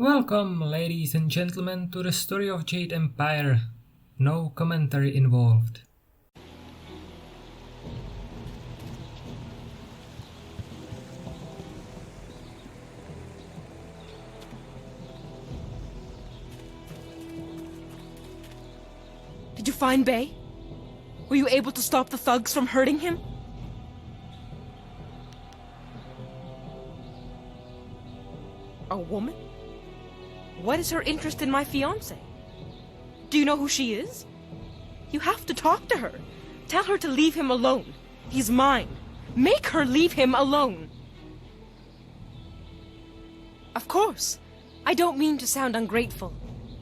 Welcome, ladies and gentlemen, to the story of Jade Empire. No commentary involved. Did you find Bay? Were you able to stop the thugs from hurting him? A woman? What is her interest in my fiancé? Do you know who she is? You have to talk to her. Tell her to leave him alone. He's mine. Make her leave him alone. Of course. I don't mean to sound ungrateful.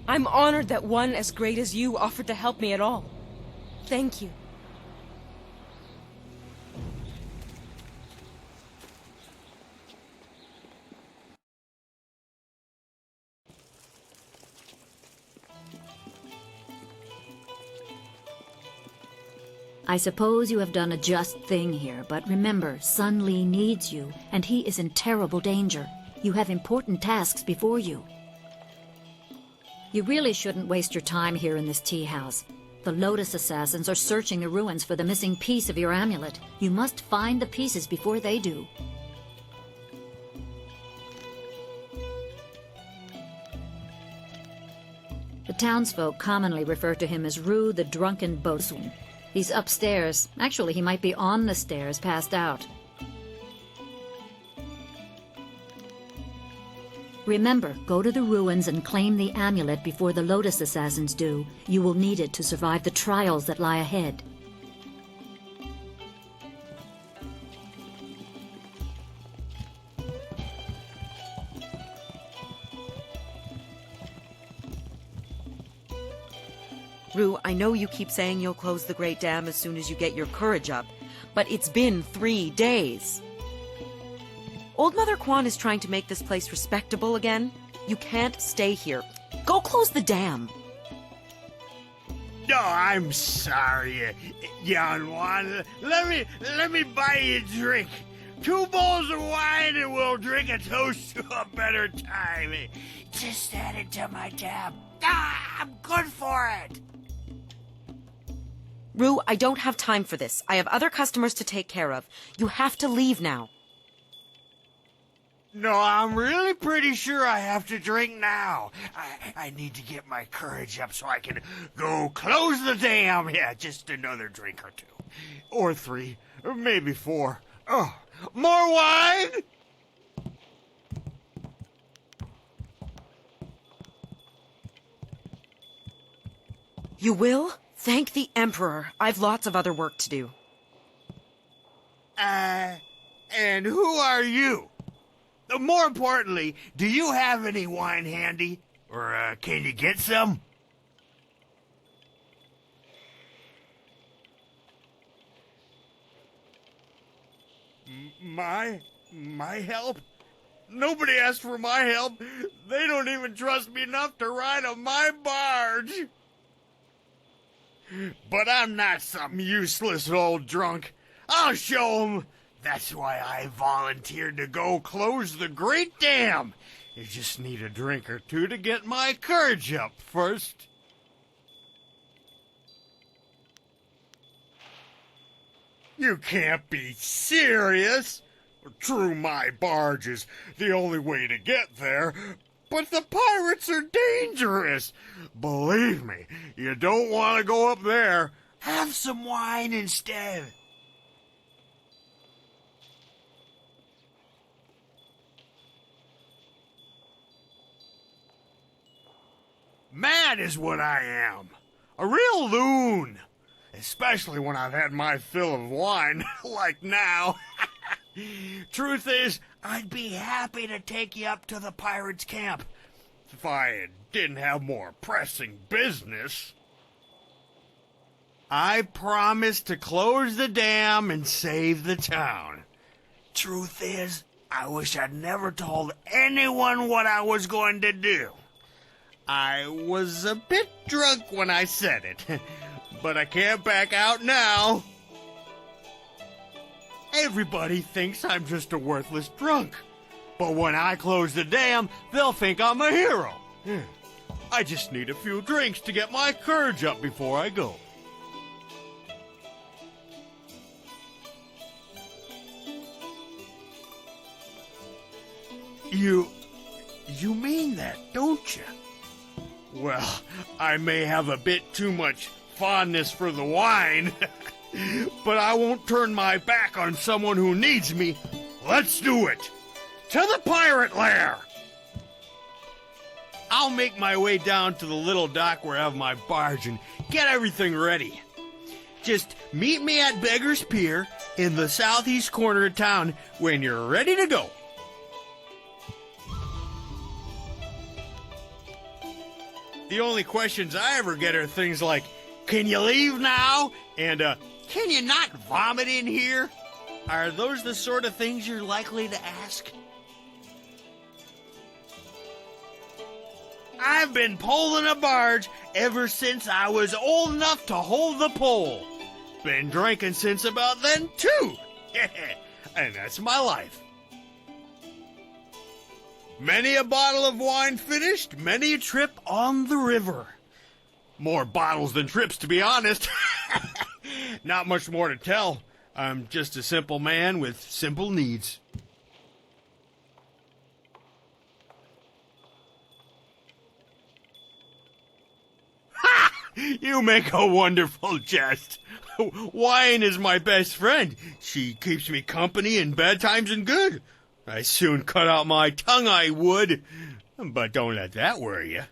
I'm honored that one as great as you offered to help me at all. Thank you. I suppose you have done a just thing here, but remember, Sun Li needs you, and he is in terrible danger. You have important tasks before you. You really shouldn't waste your time here in this tea house. The Lotus Assassins are searching the ruins for the missing piece of your amulet. You must find the pieces before they do. The townsfolk commonly refer to him as Rue the Drunken Bosun. He's upstairs. Actually, he might be on the stairs, passed out. Remember, go to the ruins and claim the amulet before the Lotus Assassins do. You will need it to survive the trials that lie ahead. Rue, I know you keep saying you'll close the Great Dam as soon as you get your courage up, but it's been 3 days. Old Mother Quan is trying to make this place respectable again. You can't stay here. Go close the dam. No, I'm sorry, young one. Let me buy you a drink. 2 bowls of wine and we'll drink a toast to a better time. Just add it to my tab. I'm good for it. Rue, I don't have time for this. I have other customers to take care of. You have to leave now. No, I'm really pretty sure I have to drink now. I need to get my courage up so I can go close the dam. Yeah, just another drink or 2. Or 3. Or maybe 4. Oh, more wine? You will? Thank the Emperor. I've lots of other work to do. And who are you? More importantly, do you have any wine handy? Or, can you get some? My help? Nobody asked for my help. They don't even trust me enough to ride on my barge. But I'm not some useless old drunk. I'll show 'em. That's why I volunteered to go close the Great Dam. You just need a drink or 2 to get my courage up first. You can't be serious. True, my barge is the only way to get there, but the pirates are dangerous. Believe me, you don't want to go up there. Have some wine instead. Mad is what I am. A real loon. Especially when I've had my fill of wine, like now. Truth is, I'd be happy to take you up to the pirates' camp if I didn't have more pressing business. I promised to close the dam and save the town. Truth is, I wish I'd never told anyone what I was going to do. I was a bit drunk when I said it, but I can't back out now. Everybody thinks I'm just a worthless drunk. But when I close the dam, they'll think I'm a hero. I just need a few drinks to get my courage up before I go. You mean that, don't you? Well, I may have a bit too much fondness for the wine, but I won't turn my back on someone who needs me. Let's do it! To the pirate lair! I'll make my way down to the little dock where I have my barge and get everything ready. Just meet me at Beggar's Pier in the southeast corner of town when you're ready to go. The only questions I ever get are things like, can you leave now? And, can you not vomit in here? Are those the sort of things you're likely to ask? I've been poling a barge ever since I was old enough to hold the pole. Been drinking since about then, too. And that's my life. Many a bottle of wine finished, many a trip on the river. More bottles than trips, to be honest. Not much more to tell. I'm just a simple man with simple needs. Ha! You make a wonderful jest. Wine is my best friend. She keeps me company in bad times and good. I soon cut out my tongue, I would. But don't let that worry you.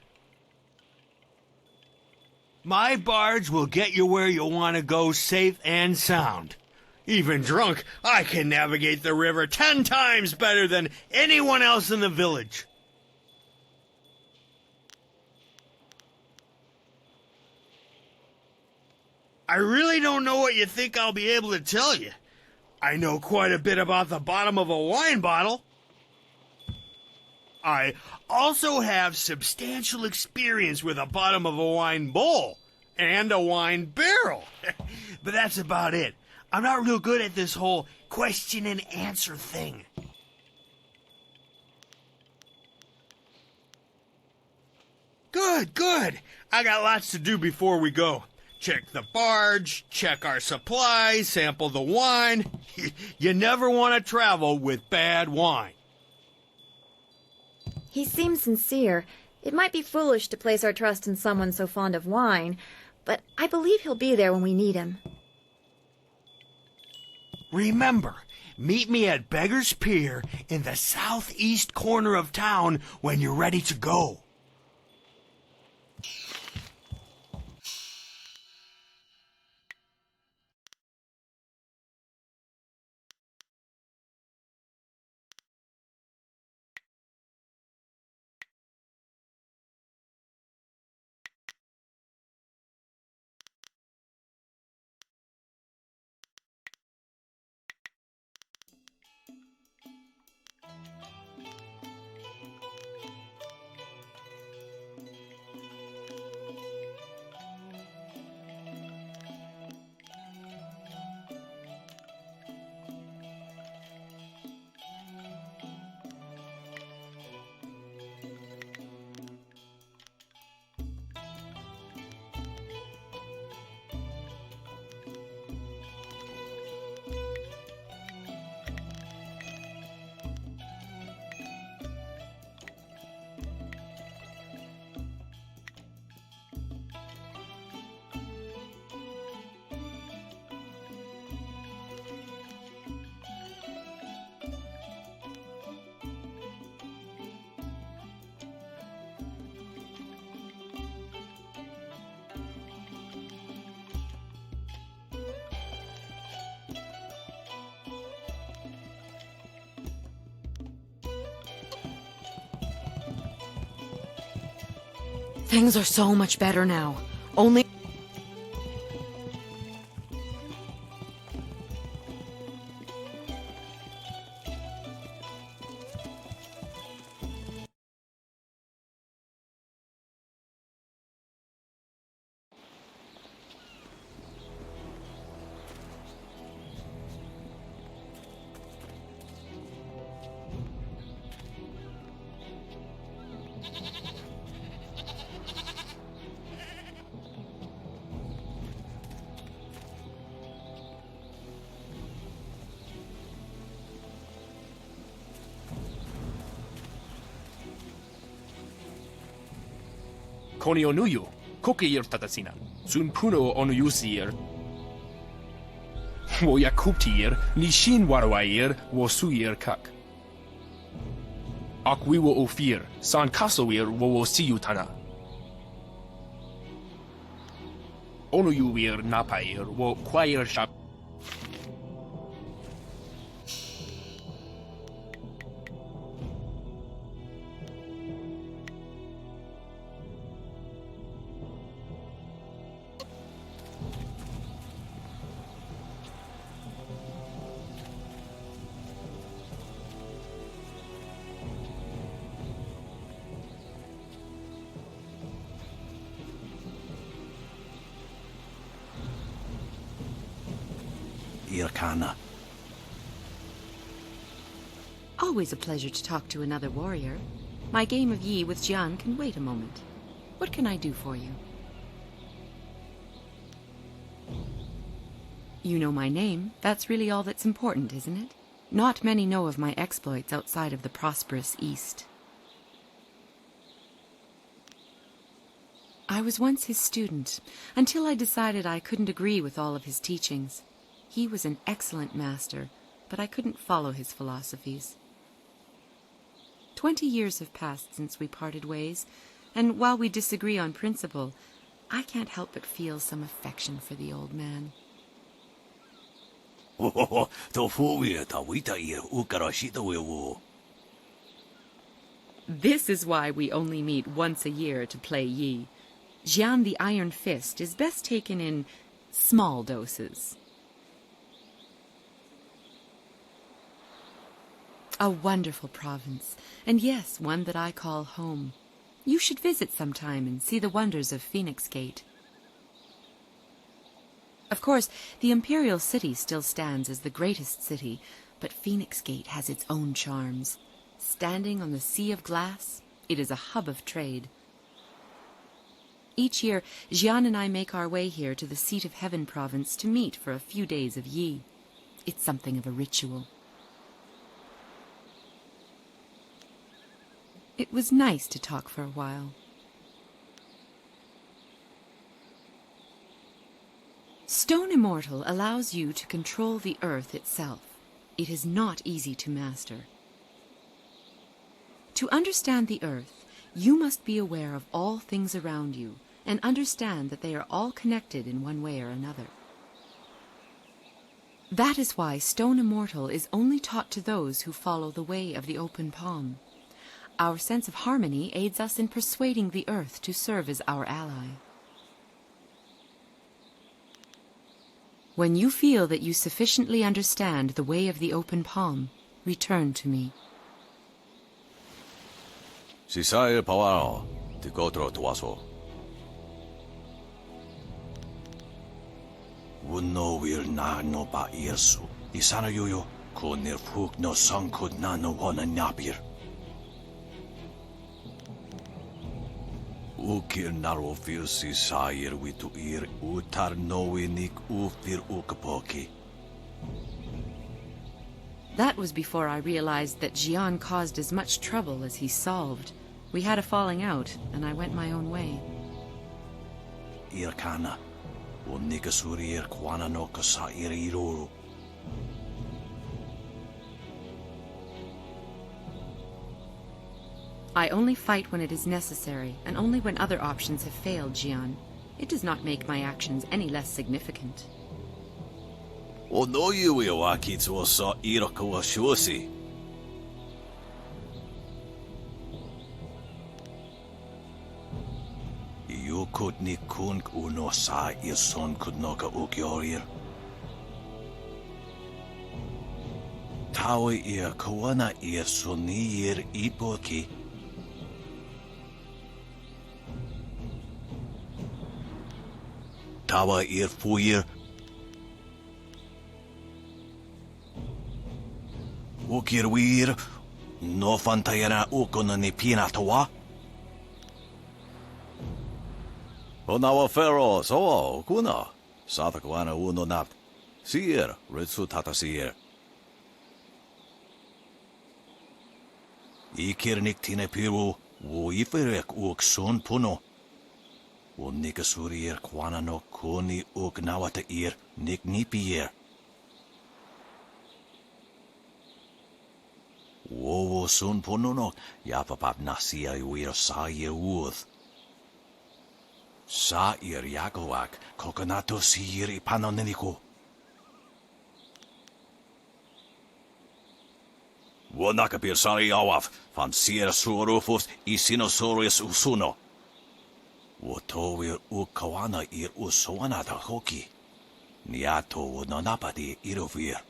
My barge will get you where you want to go safe and sound. Even drunk, I can navigate the river 10 times better than anyone else in the village. I really don't know what you think I'll be able to tell you. I know quite a bit about the bottom of a wine bottle. I also have substantial experience with the bottom of a wine bowl and a wine barrel. But that's about it. I'm not real good at this whole question and answer thing. Good. I got lots to do before we go. Check the barge, check our supplies, sample the wine. You never want to travel with bad wine. He seems sincere. It might be foolish to place our trust in someone so fond of wine, but I believe he'll be there when we need him. Remember, meet me at Beggar's Pier in the southeast corner of town when you're ready to go. Things are so much better now. Only... konio nuyu, kokeir tatasinan, sun puno onuyusir. Wo yakuptir, ni shin warwair, wo suir kak. Ak we wo ofir, san kasoir wo siyutana. Onuyuir napair, wo kwair shap. Irkana. Always a pleasure to talk to another warrior. My game of Yi with Jian can wait a moment. What can I do for you? You know my name. That's really all that's important, isn't it? Not many know of my exploits outside of the prosperous East. I was once his student, until I decided I couldn't agree with all of his teachings. He was an excellent master, but I couldn't follow his philosophies. 20 years have passed since we parted ways, and while we disagree on principle, I can't help but feel some affection for the old man. This is why we only meet once a year to play Yi. Jian the Iron Fist is best taken in small doses. A wonderful province, and yes, one that I call home. You should visit sometime and see the wonders of Phoenix Gate. Of course, the Imperial City still stands as the greatest city, but Phoenix Gate has its own charms. Standing on the sea of glass, it is a hub of trade. Each year, Jian and I make our way here to the Seat of Heaven province to meet for a few days of Yi. It's something of a ritual. It was nice to talk for a while. Stone Immortal allows you to control the earth itself. It is not easy to master. To understand the earth, you must be aware of all things around you and understand that they are all connected in one way or another. That is why Stone Immortal is only taught to those who follow the way of the open palm. Our sense of harmony aids us in persuading the earth to serve as our ally. When you feel that you sufficiently understand the way of the open palm, return to me. Sisaya Pawao, Tikotro Tuaso. Wuno will na no ba yesu. Isana yoyo, kunir fuk no sankud na no wana napir. Ukir naro fir sisayir witu ir utar nowinik ufir ukapoki. That was before I realized that Jian caused as much trouble as he solved. We had a falling out, and I went my own way. Irkana, unikasurir kwana no kasa iriruru. I only fight when it is necessary, and only when other options have failed, Jian. It does not make my actions any less significant. O no yui wakitsu sa iroko wa shusi. You could ni kun uno sa your son could noka ukyorir. Tawi ir kawana ir sonir ipoki. Tawa ir fuir. Ukirwir, no fantayana ukona ni pinatawa. Onawa fero, so, kuna. Satakwana uno napt. Sier, ritsu tata sier. Ikirnik tine piru, wo iferek uk son puno. Unikasurir kwanano kuni ugnawata ir niknipier. Wowo sun ponunok yapapap nasia uir sa ir uth. Sa ir yagoak kokonato sir ipanoneniko. Wonakapir sari awaf van sir surufus isinosaurus usuno. Wotowir ukawana ir usoanata hoki. Niato wonapadi irovir.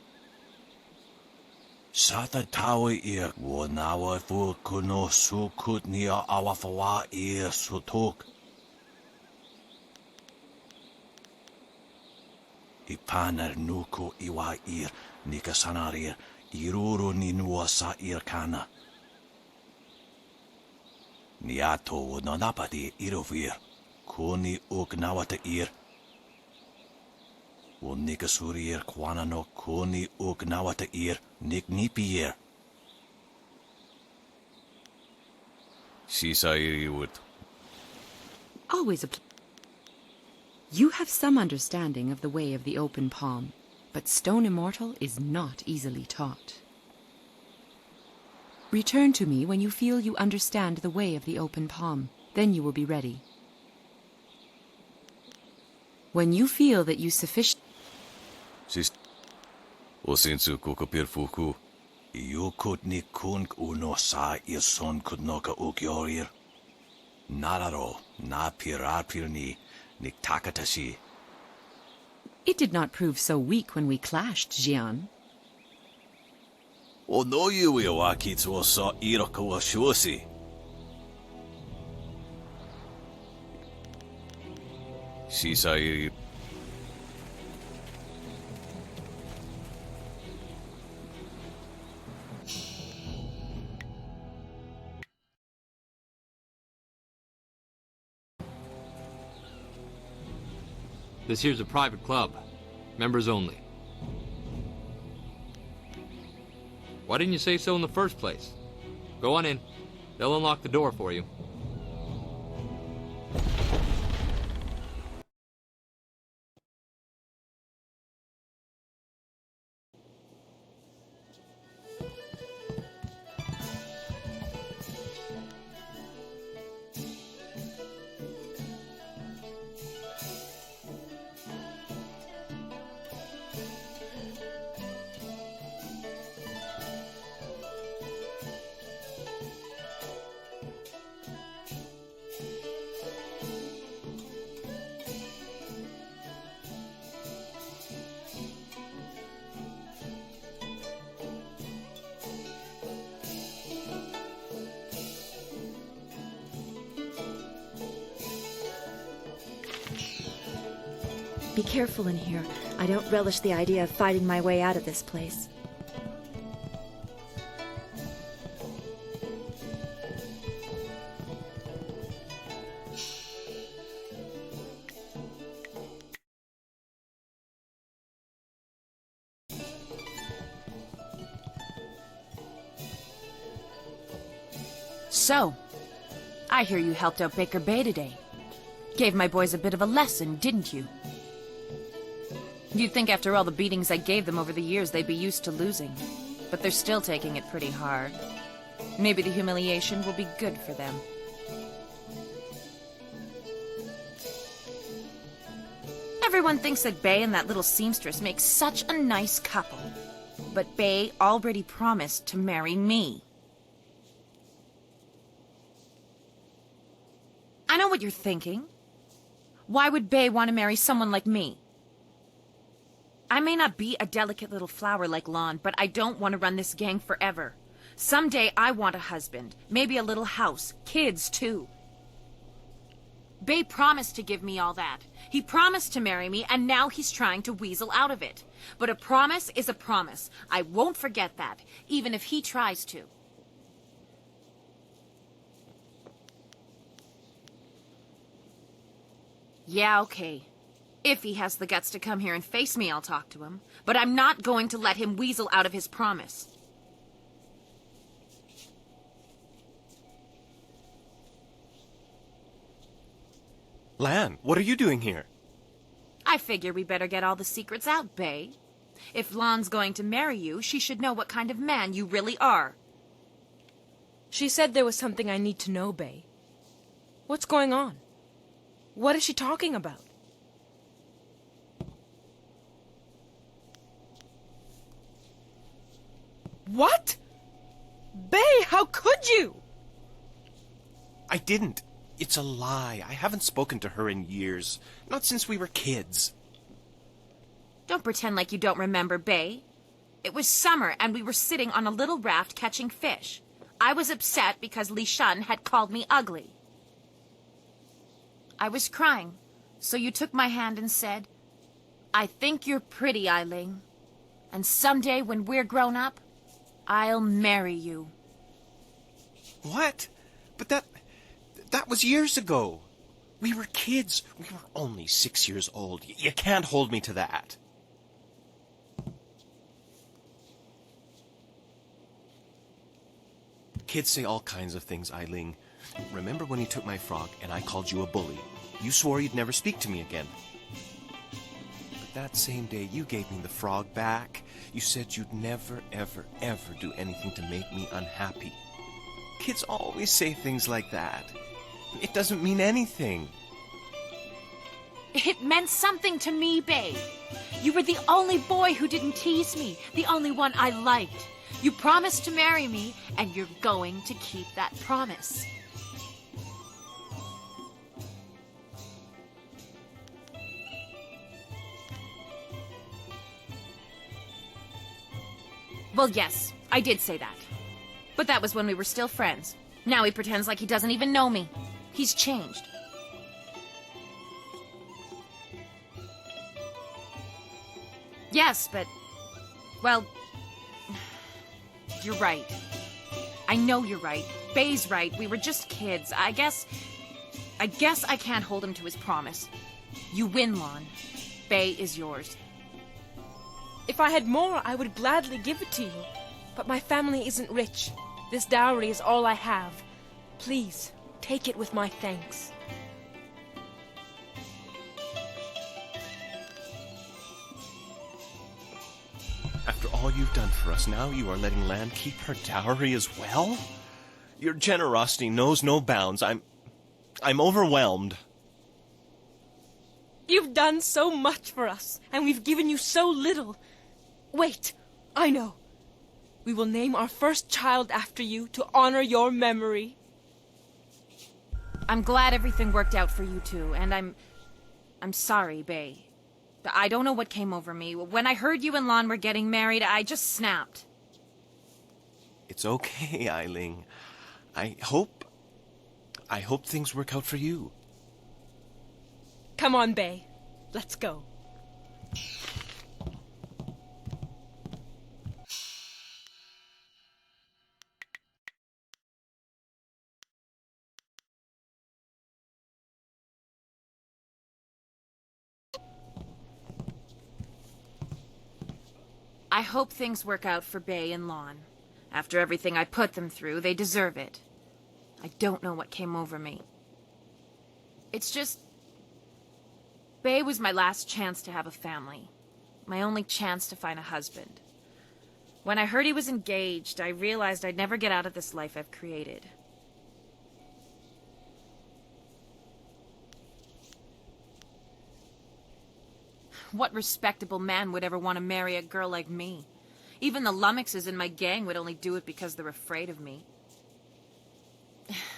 Sata tawe ir wonawa fu kuno sukut nia awafawa ir sutuk. Ipanar nuku iwa ir nikasanarir iruru ninua sa ir kana. Niato wonapadi irovir kuni ugnawata ir. Unikasurir kwanano kuni ugnawata ir niknipier. Sisa iriwut. Always a You have some understanding of the way of the open palm, but Stone Immortal is not easily taught. Return to me when you feel you understand the way of the open palm. Then you will be ready. When you feel that you sufficient... Sis... Osinsu kukupir fuku. Iukut ni kunk uno sa ison kutnoka ukyorir. Nararo na pirapir ni niktakatashi. It did not prove so weak when we clashed, Jian. O no yui wa kitsu sa iroko wa shuosi. Sisa iri... This here's a private club. Members only. Why didn't you say so in the first place? Go on in. They'll unlock the door for you. Be careful in here. I don't relish the idea of fighting my way out of this place. So, I hear you helped out Baker Bay today. Gave my boys a bit of a lesson, didn't you? You'd think after all the beatings I gave them over the years they'd be used to losing. But they're still taking it pretty hard. Maybe the humiliation will be good for them. Everyone thinks that Bay and that little seamstress make such a nice couple. But Bay already promised to marry me. I know what you're thinking. Why would Bay want to marry someone like me? I may not be a delicate little flower like Lon, but I don't want to run this gang forever. Someday I want a husband, maybe a little house, kids too. Bay promised to give me all that. He promised to marry me, and now he's trying to weasel out of it. But a promise is a promise. I won't forget that, even if he tries to. Yeah, okay. If he has the guts to come here and face me, I'll talk to him. But I'm not going to let him weasel out of his promise. Lan, what are you doing here? I figure we better get all the secrets out, Bay. If Lon's going to marry you, she should know what kind of man you really are. She said there was something I need to know, Bay. What's going on? What is she talking about? What? Bay, how could you? I didn't. It's a lie. I haven't spoken to her in years. Not since we were kids. Don't pretend like you don't remember, Bay. It was summer, and we were sitting on a little raft catching fish. I was upset because Li Shun had called me ugly. I was crying, so you took my hand and said, "I think you're pretty, Ailing. And someday when we're grown up, I'll marry you." What? But that was years ago. We were kids. We were only 6 years old. You can't hold me to that. Kids say all kinds of things, Ailing. Remember when you took my frog and I called you a bully? You swore you'd never speak to me again. But that same day you gave me the frog back. You said you'd never, ever, ever do anything to make me unhappy. Kids always say things like that. It doesn't mean anything. It meant something to me, Bay. You were the only boy who didn't tease me, the only one I liked. You promised to marry me, and you're going to keep that promise. Well, yes, I did say that. But that was when we were still friends. Now he pretends like he doesn't even know me. He's changed. Yes, but... well... you're right. I know you're right. Bay's right. We were just kids. I guess I can't hold him to his promise. You win, Lon. Bay is yours. If I had more, I would gladly give it to you. But my family isn't rich. This dowry is all I have. Please, take it with my thanks. After all you've done for us, now you are letting Lan keep her dowry as well? Your generosity knows no bounds. I'm overwhelmed. You've done so much for us, and we've given you so little. Wait, I know. We will name our first child after you to honor your memory. I'm glad everything worked out for you two, and I'm sorry, Bay. I don't know what came over me. When I heard you and Lon were getting married, I just snapped. It's okay, Ailing. I hope things work out for you. Come on, Bay. Let's go. I hope things work out for Bay and Lon. After everything I put them through, they deserve it. I don't know what came over me. It's just... Bay was my last chance to have a family. My only chance to find a husband. When I heard he was engaged, I realized I'd never get out of this life I've created. What respectable man would ever want to marry a girl like me? Even the lummoxes in my gang would only do it because they're afraid of me.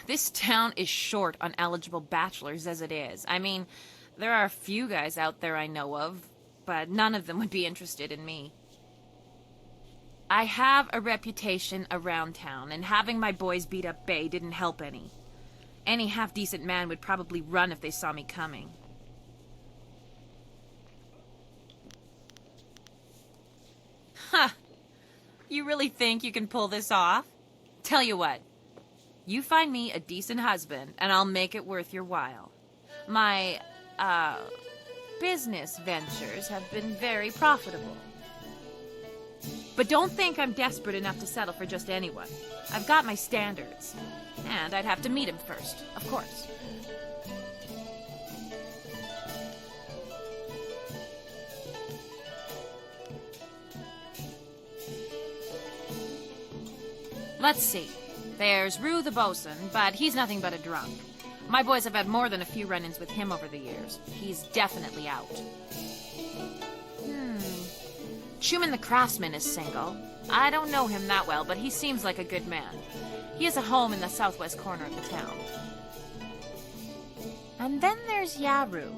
This town is short on eligible bachelors as it is. I mean, there are a few guys out there I know of, but none of them would be interested in me. I have a reputation around town, and having my boys beat up Bay didn't help any. Any half-decent man would probably run if they saw me coming. Huh. You really think you can pull this off? Tell you what. You find me a decent husband, and I'll make it worth your while. My, business ventures have been very profitable. But don't think I'm desperate enough to settle for just anyone. I've got my standards. And I'd have to meet him first, of course. Let's see. There's Rue the bosun, but he's nothing but a drunk. My boys have had more than a few run-ins with him over the years. He's definitely out. Truman the craftsman is single. I don't know him that well, but he seems like a good man. He has a home in the southwest corner of the town. And then there's Yaru.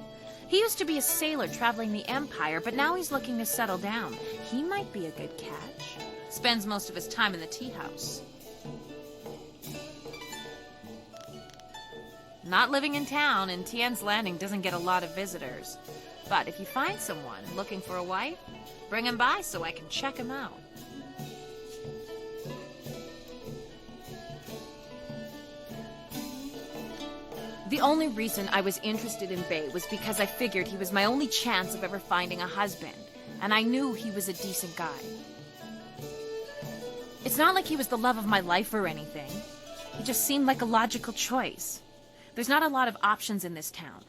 He used to be a sailor traveling the Empire, but now he's looking to settle down. He might be a good catch. Spends most of his time in the tea house. Not living in town, and Tien's Landing doesn't get a lot of visitors. But if you find someone looking for a wife, bring him by so I can check him out. The only reason I was interested in Bei was because I figured he was my only chance of ever finding a husband, and I knew he was a decent guy. It's not like he was the love of my life or anything. He just seemed like a logical choice. There's not a lot of options in this town.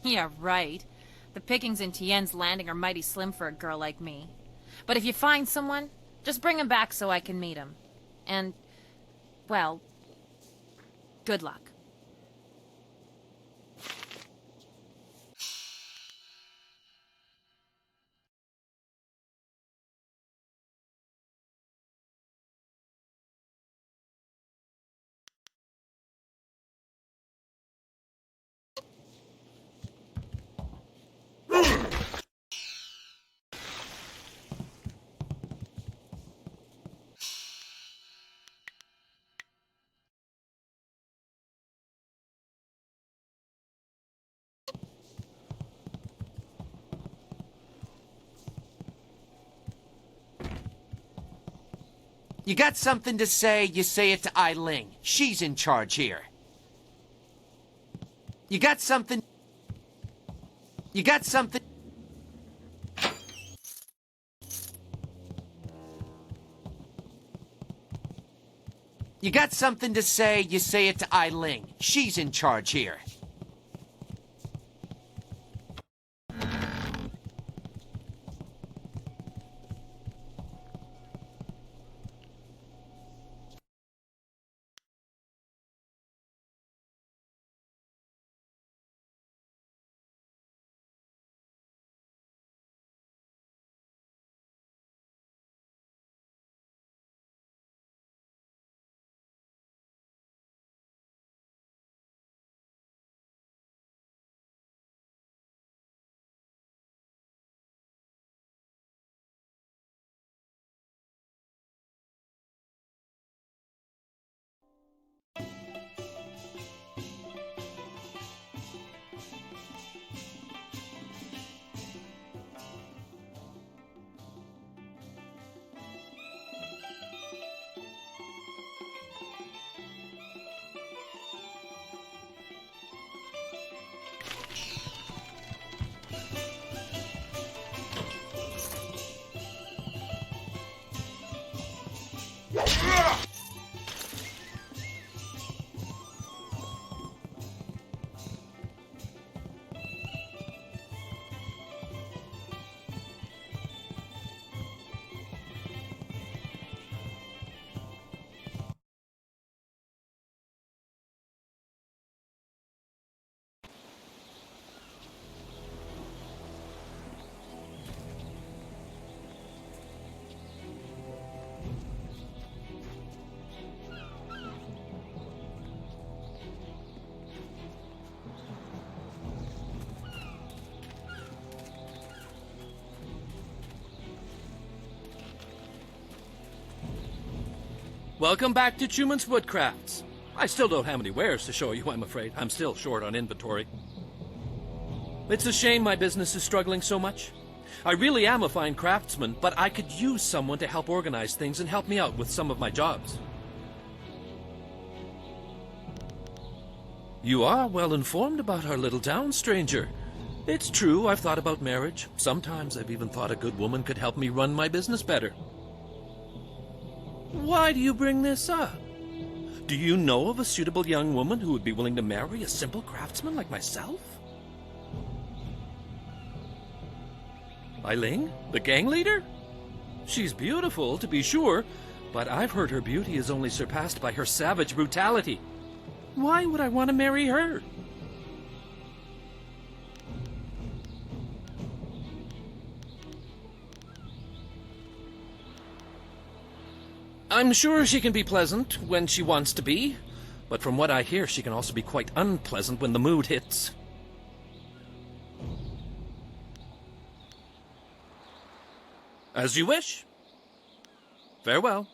Yeah, right. The pickings in Tien's Landing are mighty slim for a girl like me. But if you find someone, just bring him back so I can meet him. And, well, good luck. You got something to say, you say it to Eiling. She's in charge here. You got something... You got something... You got something to say, you say it to Eiling. She's in charge here. Welcome back to Truman's Woodcrafts. I still don't have any wares to show you, I'm afraid. I'm still short on inventory. It's a shame my business is struggling so much. I really am a fine craftsman, but I could use someone to help organize things and help me out with some of my jobs. You are well informed about our little town, stranger. It's true, I've thought about marriage. Sometimes I've even thought a good woman could help me run my business better. Why do you bring this up? Do you know of a suitable young woman who would be willing to marry a simple craftsman like myself? Eiling? The gang leader? She's beautiful, to be sure, but I've heard her beauty is only surpassed by her savage brutality. Why would I want to marry her? I'm sure she can be pleasant when she wants to be, but from what I hear, she can also be quite unpleasant when the mood hits. As you wish. Farewell.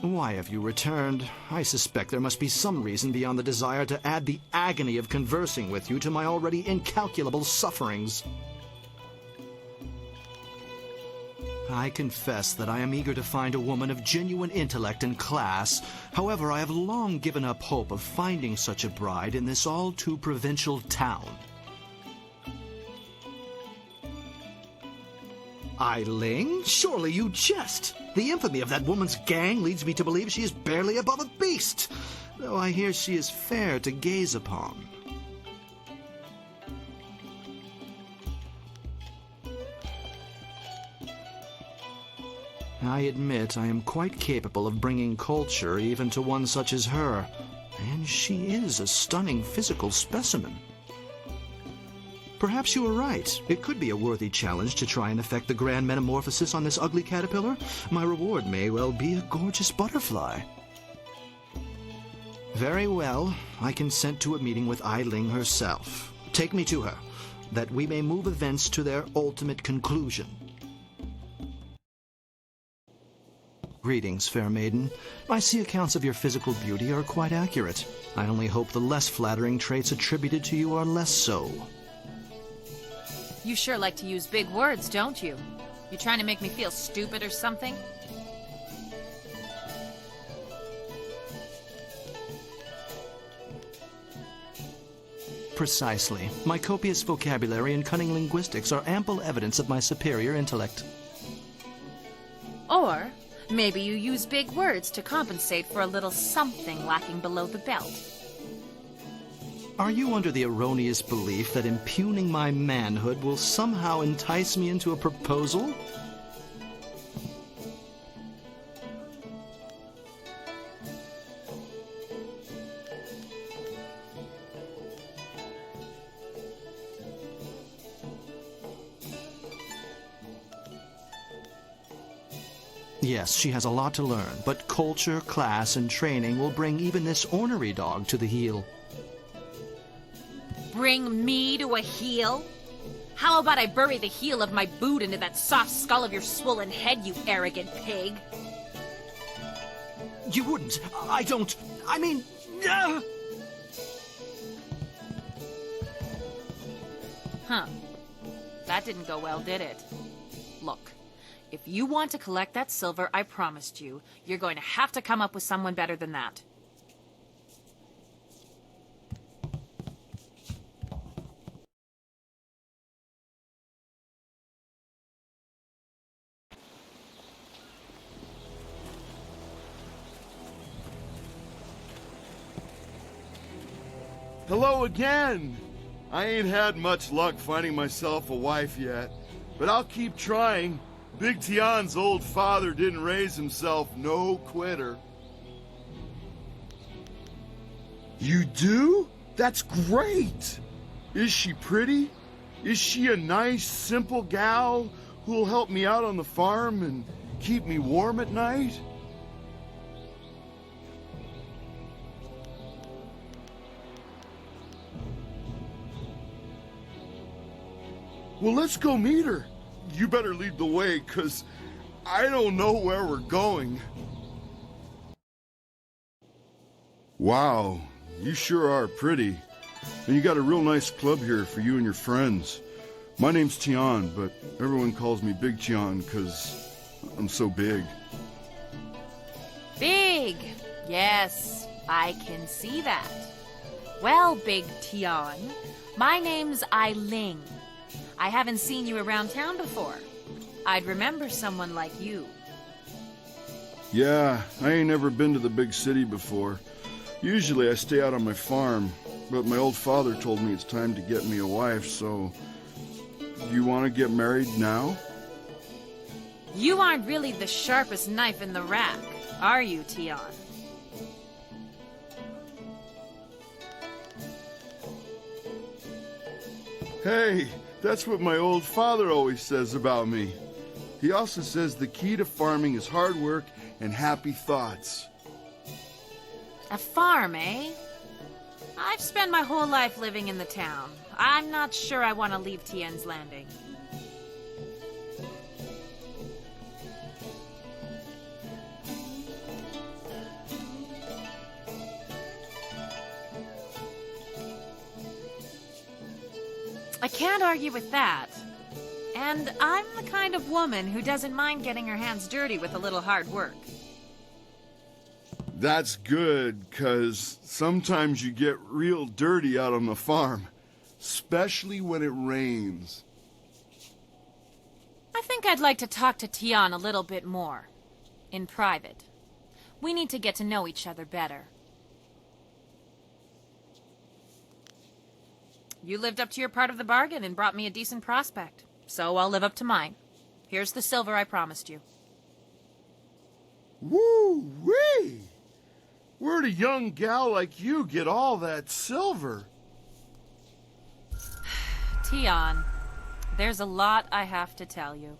Why have you returned? I suspect there must be some reason beyond the desire to add the agony of conversing with you to my already incalculable sufferings. I confess that I am eager to find a woman of genuine intellect and class. However, I have long given up hope of finding such a bride in this all-too-provincial town. Eiling? Surely you jest. The infamy of that woman's gang leads me to believe she is barely above a beast, though I hear she is fair to gaze upon. I admit I am quite capable of bringing culture even to one such as her, and she is a stunning physical specimen. Perhaps you are right. It could be a worthy challenge to try and effect the grand metamorphosis on this ugly caterpillar. My reward may well be a gorgeous butterfly. Very well. I consent to a meeting with Eiling herself. Take me to her, that we may move events to their ultimate conclusion. Greetings, fair maiden. I see accounts of your physical beauty are quite accurate. I only hope the less flattering traits attributed to you are less so. You sure like to use big words, don't you? You trying to make me feel stupid or something? Precisely. My copious vocabulary and cunning linguistics are ample evidence of my superior intellect. Or maybe you use big words to compensate for a little something lacking below the belt. Are you under the erroneous belief that impugning my manhood will somehow entice me into a proposal? Yes, she has a lot to learn, but culture, class, and training will bring even this ornery dog to the heel. Bring me to a heel? How about I bury the heel of my boot into that soft skull of your swollen head, you arrogant pig? You wouldn't. I don't. I mean... Huh. That didn't go well, did it? Look, if you want to collect that silver I promised you, you're going to have to come up with someone better than that. Hello again! I ain't had much luck finding myself a wife yet, but I'll keep trying. Big Tien's old father didn't raise himself no quitter. You do? That's great! Is she pretty? Is she a nice, simple gal who'll help me out on the farm and keep me warm at night? Well, let's go meet her. You better lead the way, 'cause I don't know where we're going. Wow, you sure are pretty. And you got a real nice club here for you and your friends. My name's Tien, but everyone calls me Big Tien because I'm so big. Big! Yes, I can see that. Well, Big Tien, my name's Eiling. I haven't seen you around town before. I'd remember someone like you. Yeah, I ain't never been to the big city before. Usually I stay out on my farm, but my old father told me it's time to get me a wife, so... You want to get married now? You aren't really the sharpest knife in the rack, are you, Tien? Hey, that's what my old father always says about me. He also says the key to farming is hard work and happy thoughts. A farm, eh? I've spent my whole life living in the town. I'm not sure I want to leave Tien's Landing. I can't argue with that. And I'm the kind of woman who doesn't mind getting her hands dirty with a little hard work. That's good, 'cause sometimes you get real dirty out on the farm, especially when it rains. I think I'd like to talk to Tien a little bit more. In private. We need to get to know each other better. You lived up to your part of the bargain and brought me a decent prospect. So I'll live up to mine. Here's the silver I promised you. Woo-wee! Where'd a young gal like you get all that silver? Tien, there's a lot I have to tell you.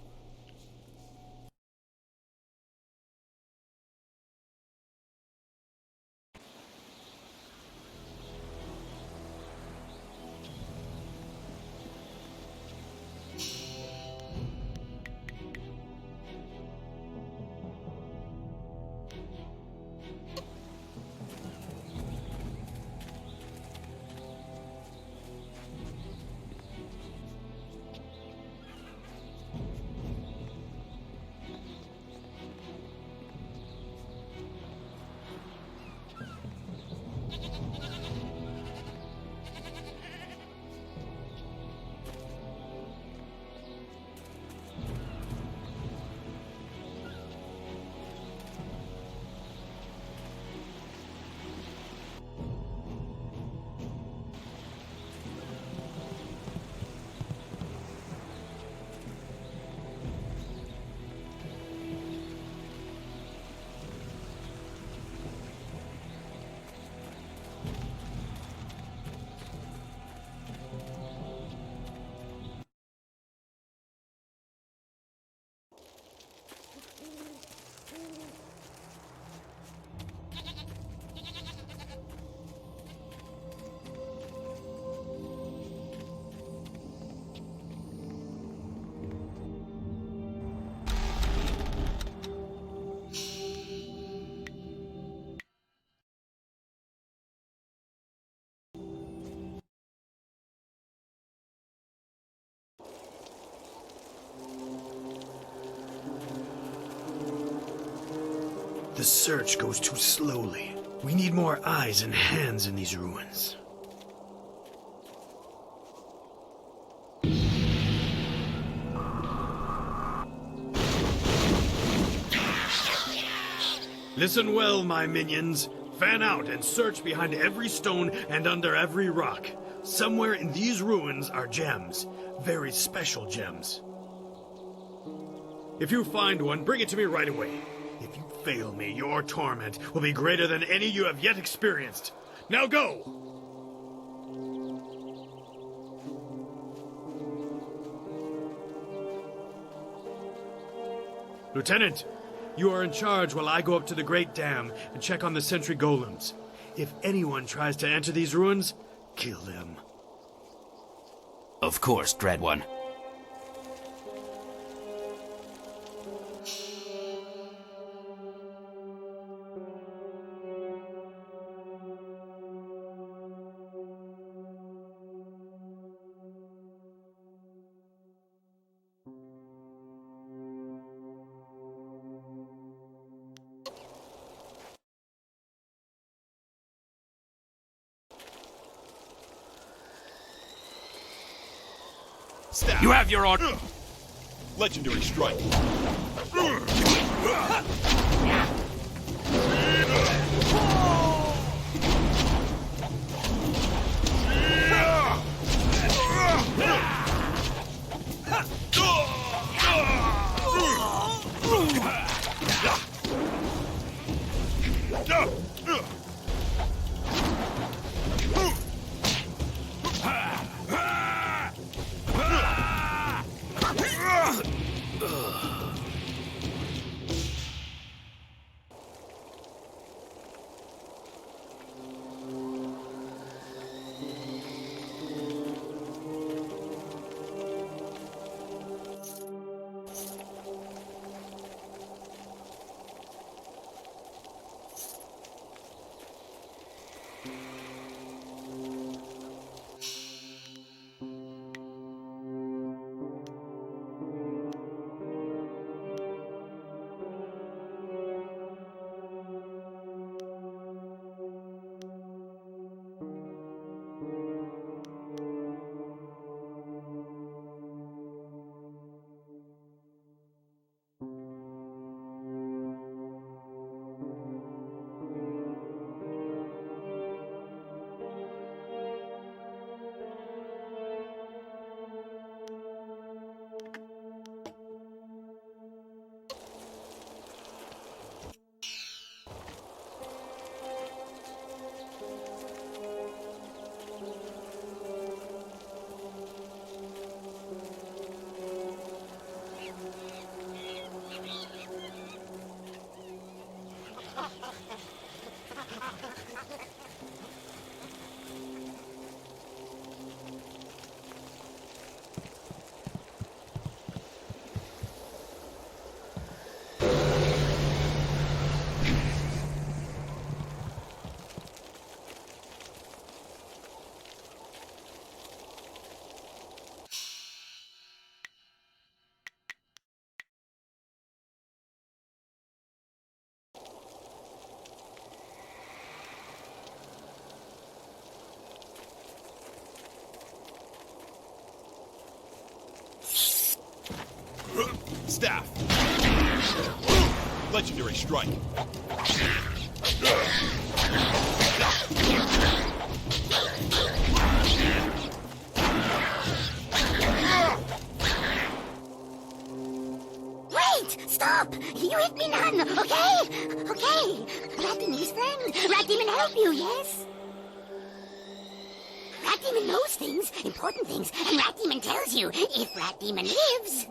The search goes too slowly. We need more eyes and hands in these ruins. Listen well, my minions. Fan out and search behind every stone and under every rock. Somewhere in these ruins are gems. Very special gems. If you find one, bring it to me right away. If you fail me, your torment will be greater than any you have yet experienced. Now go! Lieutenant, you are in charge while I go up to the Great Dam and check on the sentry golems. If anyone tries to enter these ruins, kill them. Of course, Dread One. Staff. You have your order. Legendary strike. Staff. Legendary strike. Wait! Stop! You hit me none, okay? Okay. Rat Demon's friend. Rat Demon help you, yes? Rat Demon knows things, important things, and Rat Demon tells you if Rat Demon lives.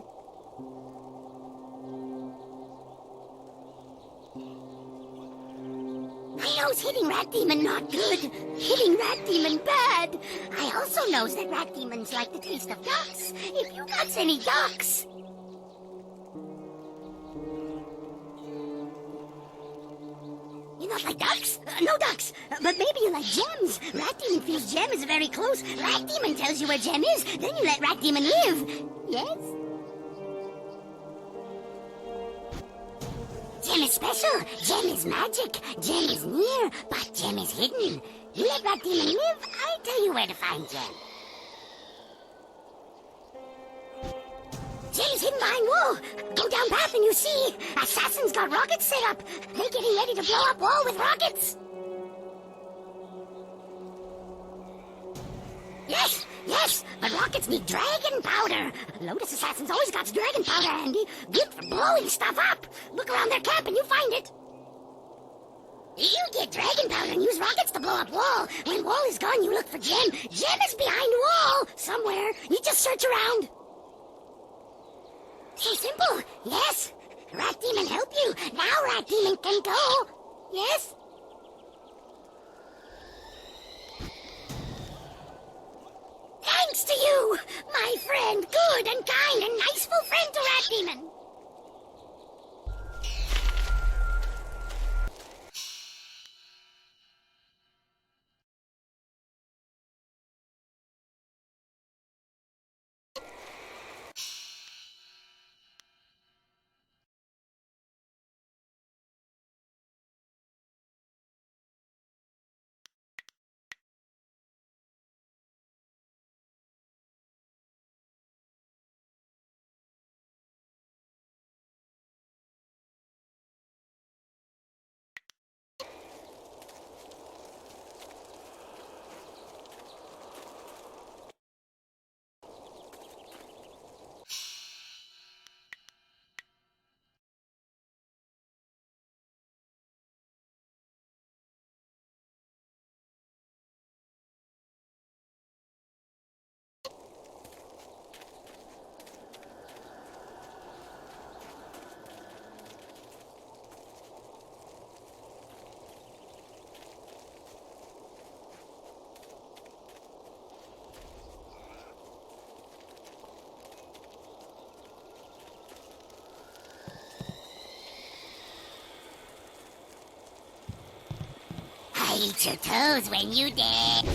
I knows hitting Rat Demon not good. Hitting Rat Demon bad. I also knows that Rat Demons like the taste of ducks. If you got any ducks. You not like ducks? No ducks. But maybe you like gems. Rat Demon feels gem is very close. Rat Demon tells you where gem is. Then you let Rat Demon live. Yes? Gem is special. Gem is magic. Gem is near, but gem is hidden. You let Rat Demon live, I tell you where to find gem. Gem is hidden behind wall. Go down path and you see. Assassins got rockets set up. They're getting ready to blow up wall with rockets. Yes, yes, but rockets need dragon powder. Lotus Assassins always got dragon powder handy. Good for blowing stuff up. Look around their camp and you find it. You get dragon powder and use rockets to blow up wall. When wall is gone, you look for gem. Gem is behind wall. Somewhere. You just search around. So simple. Yes. Rat Demon help you. Now Rat Demon can go. Yes? Thanks to you, my friend, good and kind and niceful friend to Rat Demon. eat your toes when you dead.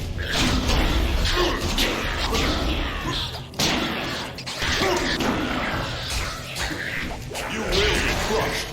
You will be crushed.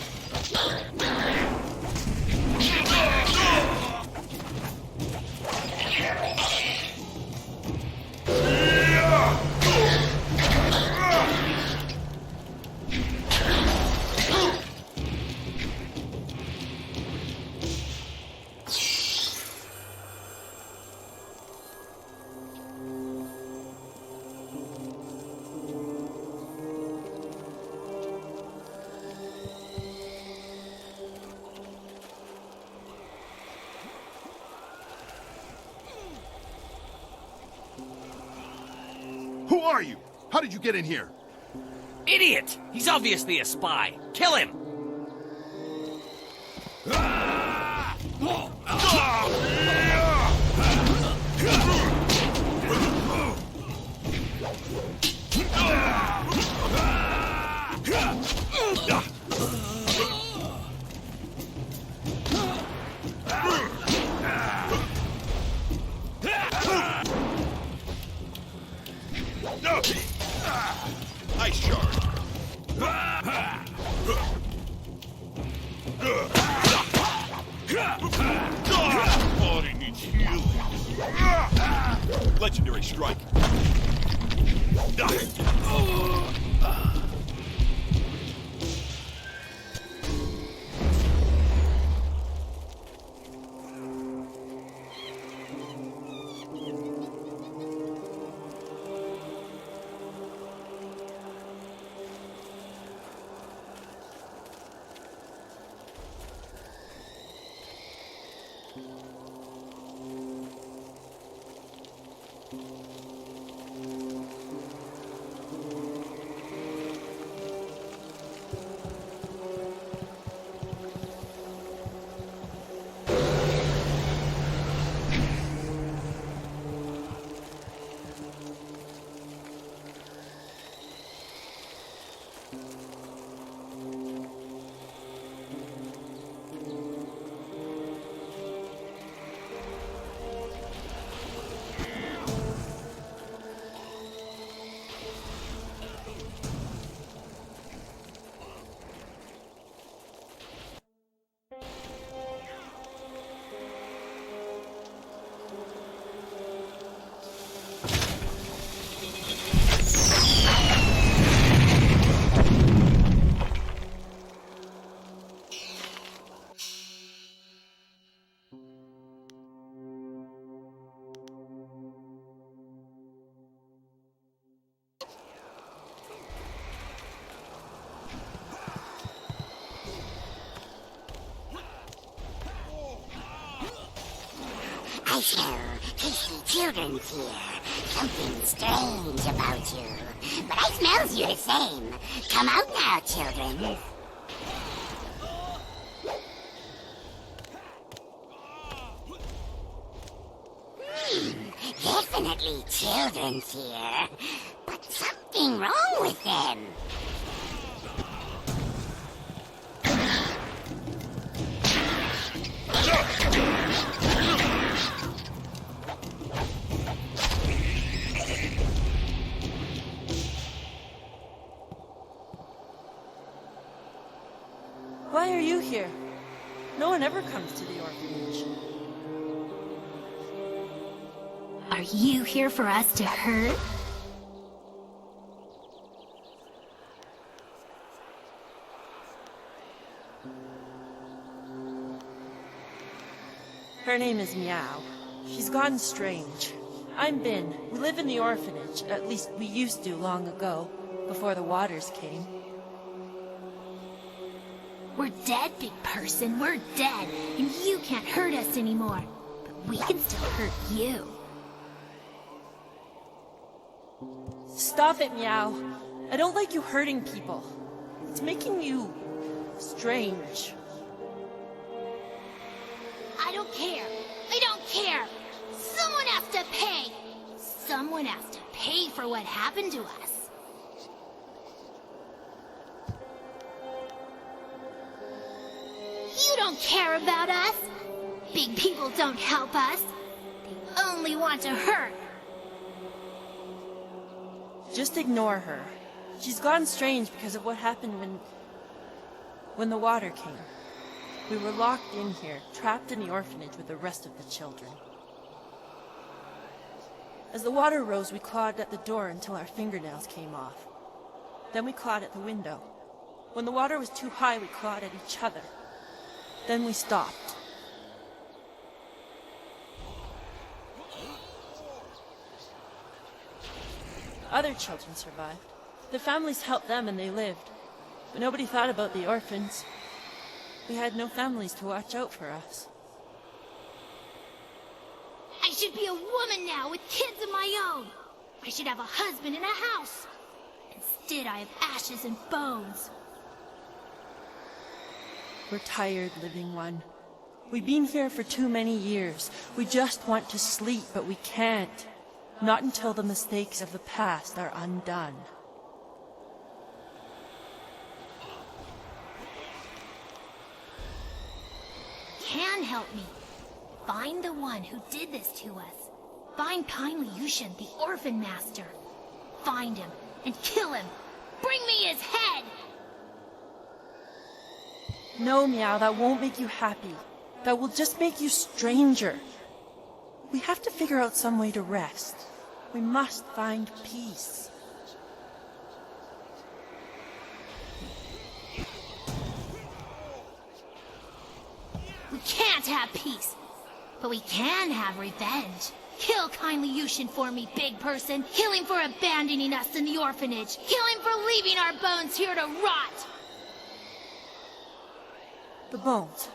Who are you? How did you get in here? Idiot! He's obviously a spy. Kill him! Nice charge. Body needs healing. Legendary strike. I smell tasty children's here. Something strange about you. But I smells you the same. Come out now, children. Definitely children's here. But something wrong with them. Why are you here? No one ever comes to the orphanage. Are you here for us to hurt? Her name is Meow. She's gone strange. I'm Bin. We live in the orphanage. At least we used to long ago, before the waters came. We're dead, big person. We're dead. And you can't hurt us anymore. But we can still hurt you. Stop it, Meow. I don't like you hurting people. It's making you strange. I don't care. I don't care. Someone has to pay. Someone has to pay for what happened to us. You don't care about us. Big people don't help us. They only want to hurt. Just ignore her. She's gone strange because of what happened when the water came. We were locked in here, trapped in the orphanage with the rest of the children. As the water rose, we clawed at the door until our fingernails came off. Then we clawed at the window. When the water was too high, we clawed at each other. Then we stopped. Other children survived. Their families helped them and they lived. But nobody thought about the orphans. We had no families to watch out for us. I should be a woman now with kids of my own. I should have a husband and a house. Instead, I have ashes and bones. We're tired, living one. We've been here for too many years. We just want to sleep, but we can't. Not until the mistakes of the past are undone. Can help me. Find the one who did this to us. Find kindly Yushin, the orphan master. Find him and kill him. Bring me his head! No, Meow, that won't make you happy. That will just make you stranger. We have to figure out some way to rest. We must find peace. We can't have peace, but we can have revenge. Kill kindly Yushin for me, big person. Kill him for abandoning us in the orphanage. Kill him for leaving our bones here to rot. The bones.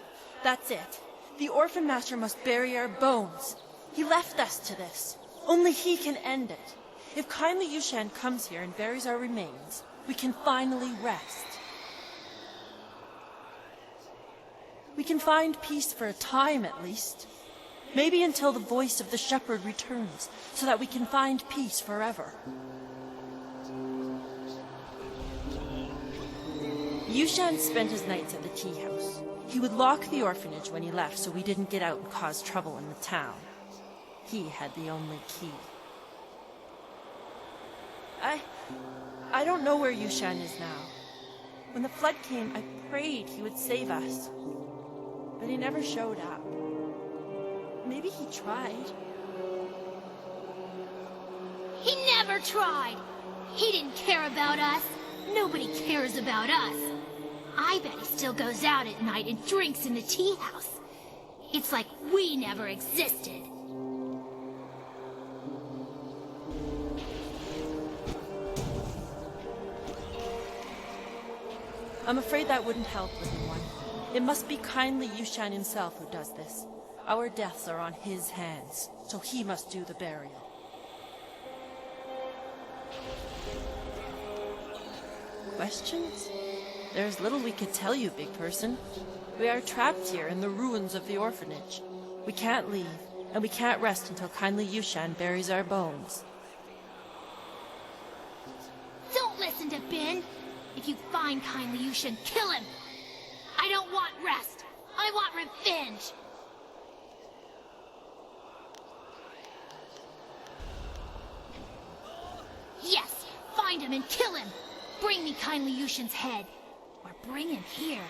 That's it. The orphan master must bury our bones. He left us to this. Only he can end it. If kindly Yushan comes here and buries our remains, we can finally rest. We can find peace for a time, at least. Maybe until the voice of the shepherd returns, so that we can find peace forever. Yushan spent his nights at the tea house. He would lock the orphanage when he left so we didn't get out and cause trouble in the town. He had the only key. I don't know where Yushan is now. When the flood came, I prayed he would save us. But he never showed up. Maybe he tried. He never tried. He didn't care about us. Nobody cares about us. I bet he still goes out at night and drinks in the tea house. It's like we never existed. I'm afraid that wouldn't help, little one. It must be kindly Yushan himself who does this. Our deaths are on his hands, so he must do the burial. Questions? There's little we could tell you, big person. We are trapped here in the ruins of the orphanage. We can't leave, and we can't rest until kindly Yushan buries our bones. Don't listen to Ben. If you find kindly Yushan, kill him. I don't want rest. I want revenge. Yes, find him and kill him. Bring me kindly Yushin's head. Or bring him here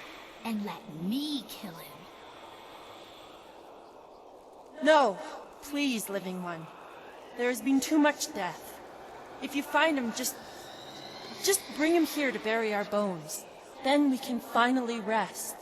and let me kill him. No, please, living one. There has been too much death. If you find him, just bring him here to bury our bones. Then we can finally rest.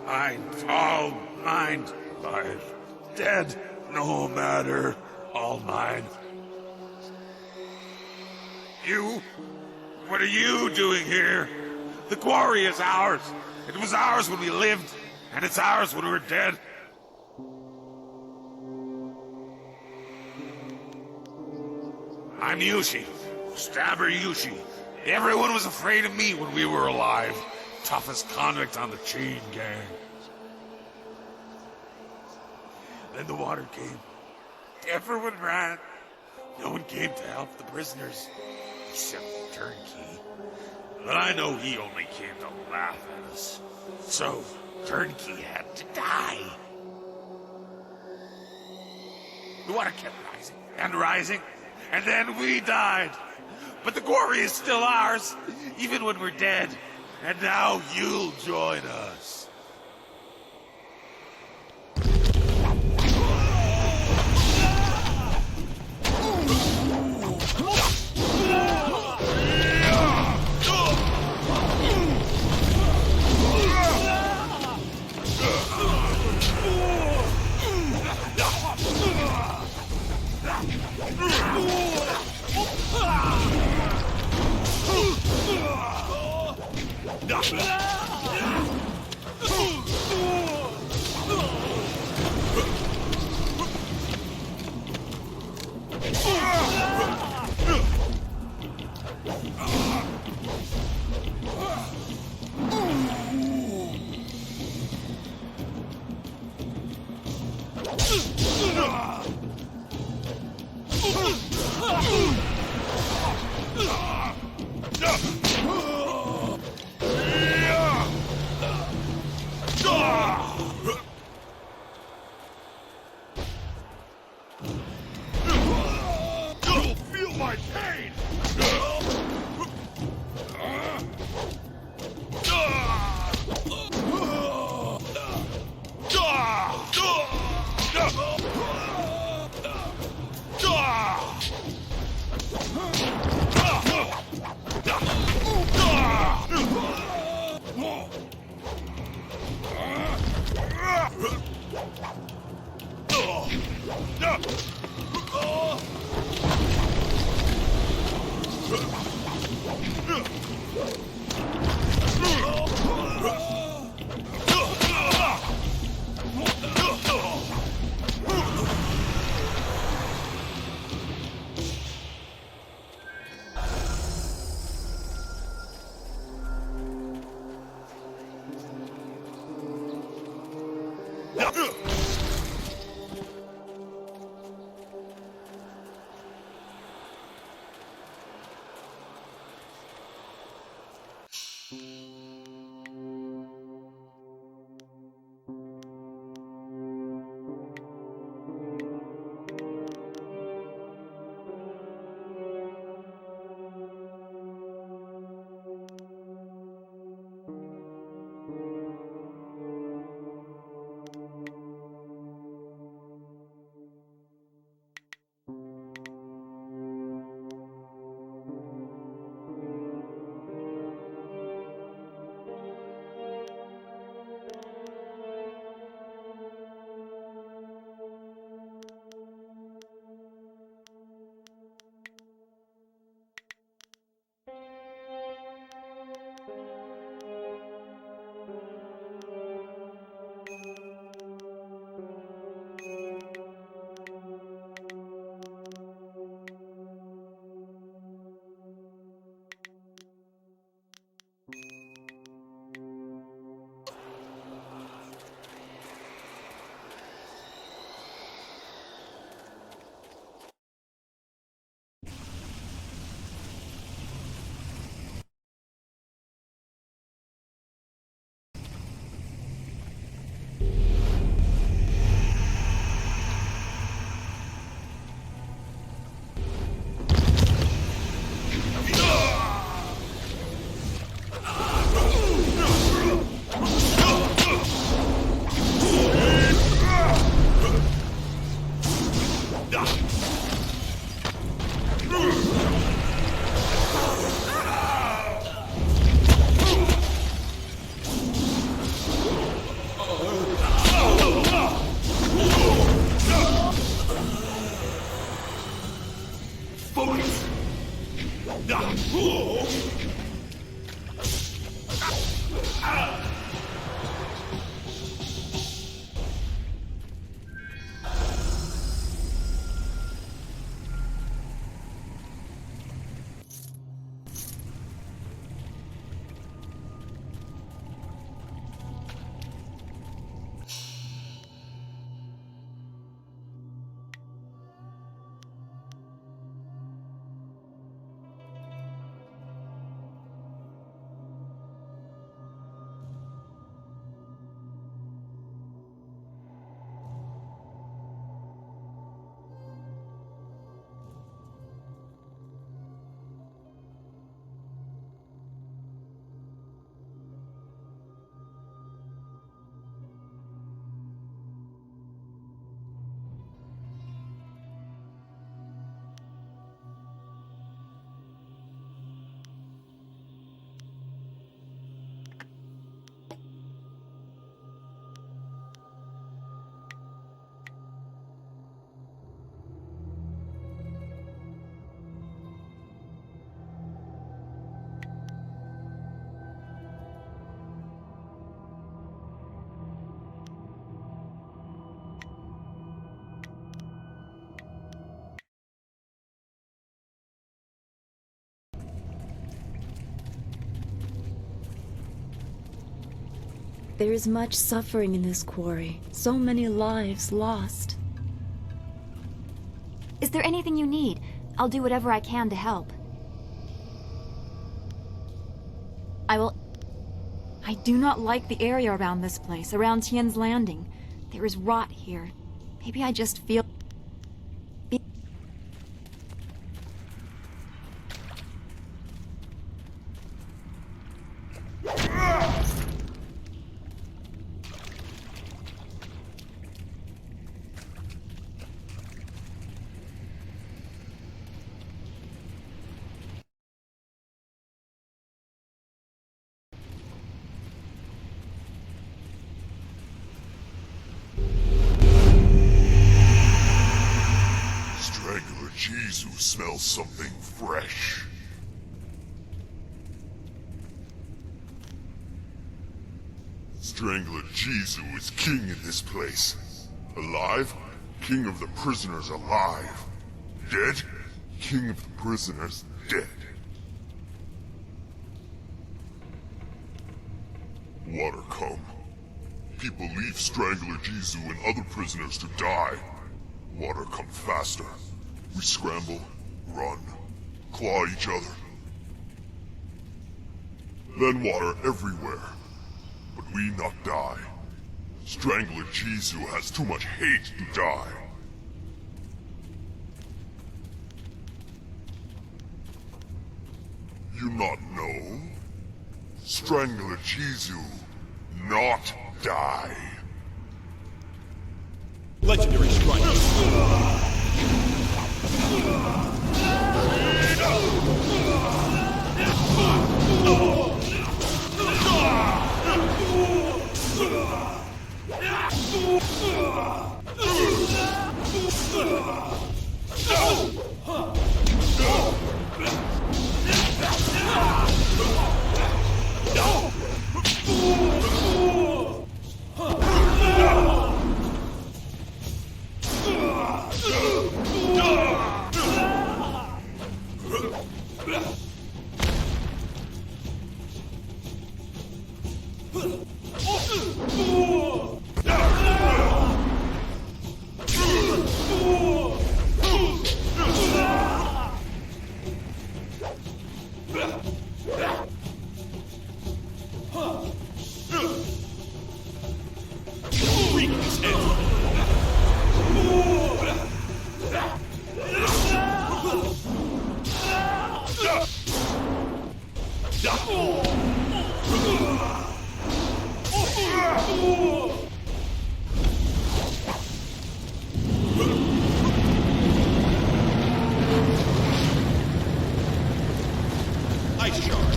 Mine, all mine. I'm dead, no matter. All mine. You? What are you doing here? The quarry is ours. It was ours when we lived, and it's ours when we're dead. I'm Yushi. Stabber Yushi. Everyone was afraid of me when we were alive. Toughest convict on the chain gang. Then the water came. Everyone ran. No one came to help the prisoners. Except Turnkey. But I know he only came to laugh at us. So, Turnkey had to die. The water kept rising and rising, and then we died. But the quarry is still ours, even when we're dead. And now you'll join us. Feel my pain! There is much suffering in this quarry. So many lives lost. Is there anything you need? I'll do whatever I can to help. I do not like the area around this place, around Tien's Landing. There is rot here. Maybe I just feel... Strangler Jesus smells something fresh. Strangler Jesus is king in this place. Alive? King of the prisoners alive. Dead? King of the prisoners dead. Water come. People leave Strangler Jesus and other prisoners to die. Water come faster. We scramble, run, claw each other. Then water everywhere. But we not die. Strangler Jesus has too much hate to die. You not know? Strangler Jesus not die. Legendary strike. Ice Shard.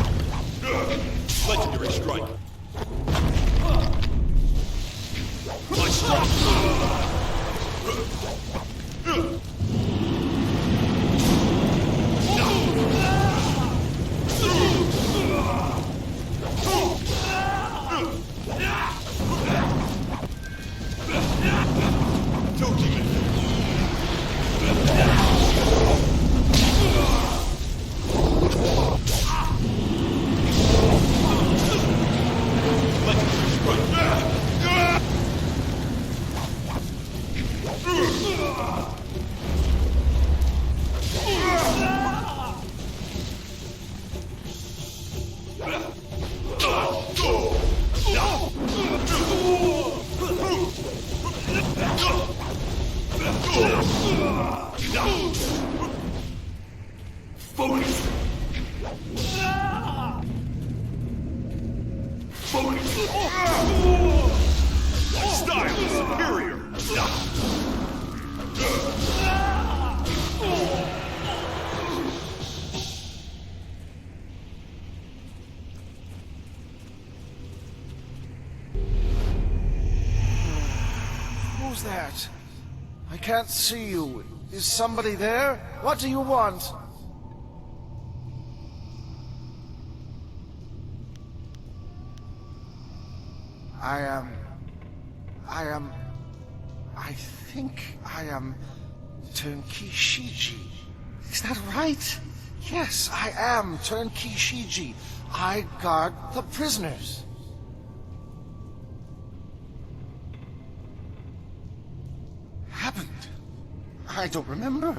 Legendary strike. Ice Strike. Focus. Focus. Style is superior. Who's that? I can't see you. Is somebody there? What do you want? I think I am Turnkey Shiji. Is that right? Yes, I am Turnkey Shiji. I guard the prisoners. I don't remember.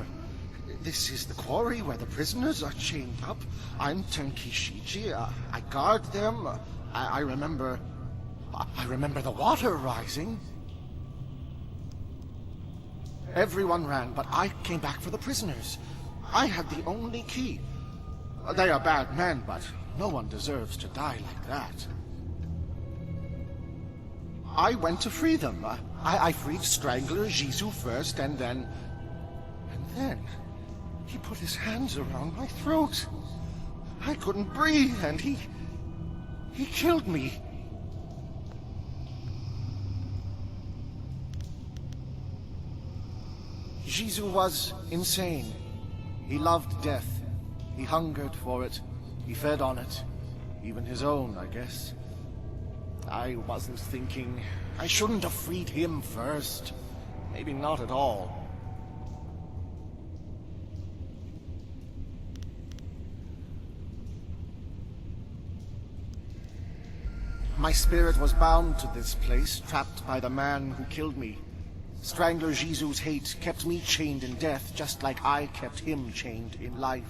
This is the quarry where the prisoners are chained up. I'm Tenkishiji. I guard them. I remember the water rising. Everyone ran, but I came back for the prisoners. I had the only key. They are bad men, but no one deserves to die like that. I went to free them. I freed Strangler Jisoo first, and then he put his hands around my throat. I couldn't breathe, and he killed me. Jisoo was insane. He loved death. He hungered for it. He fed on it. Even his own, I guess. I wasn't thinking. I shouldn't have freed him first. Maybe not at all. My spirit was bound to this place, trapped by the man who killed me. Strangler Jisoo's hate kept me chained in death, just like I kept him chained in life.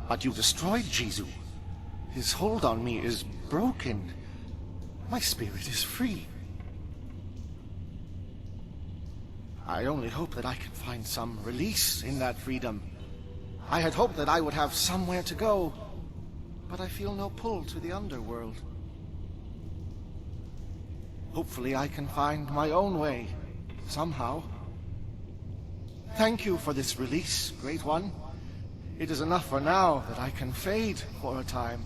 But you destroyed Jisoo. His hold on me is broken. My spirit is free. I only hope that I can find some release in that freedom. I had hoped that I would have somewhere to go, but I feel no pull to the underworld. Hopefully I can find my own way, somehow. Thank you for this release, Great One. It is enough for now that I can fade for a time.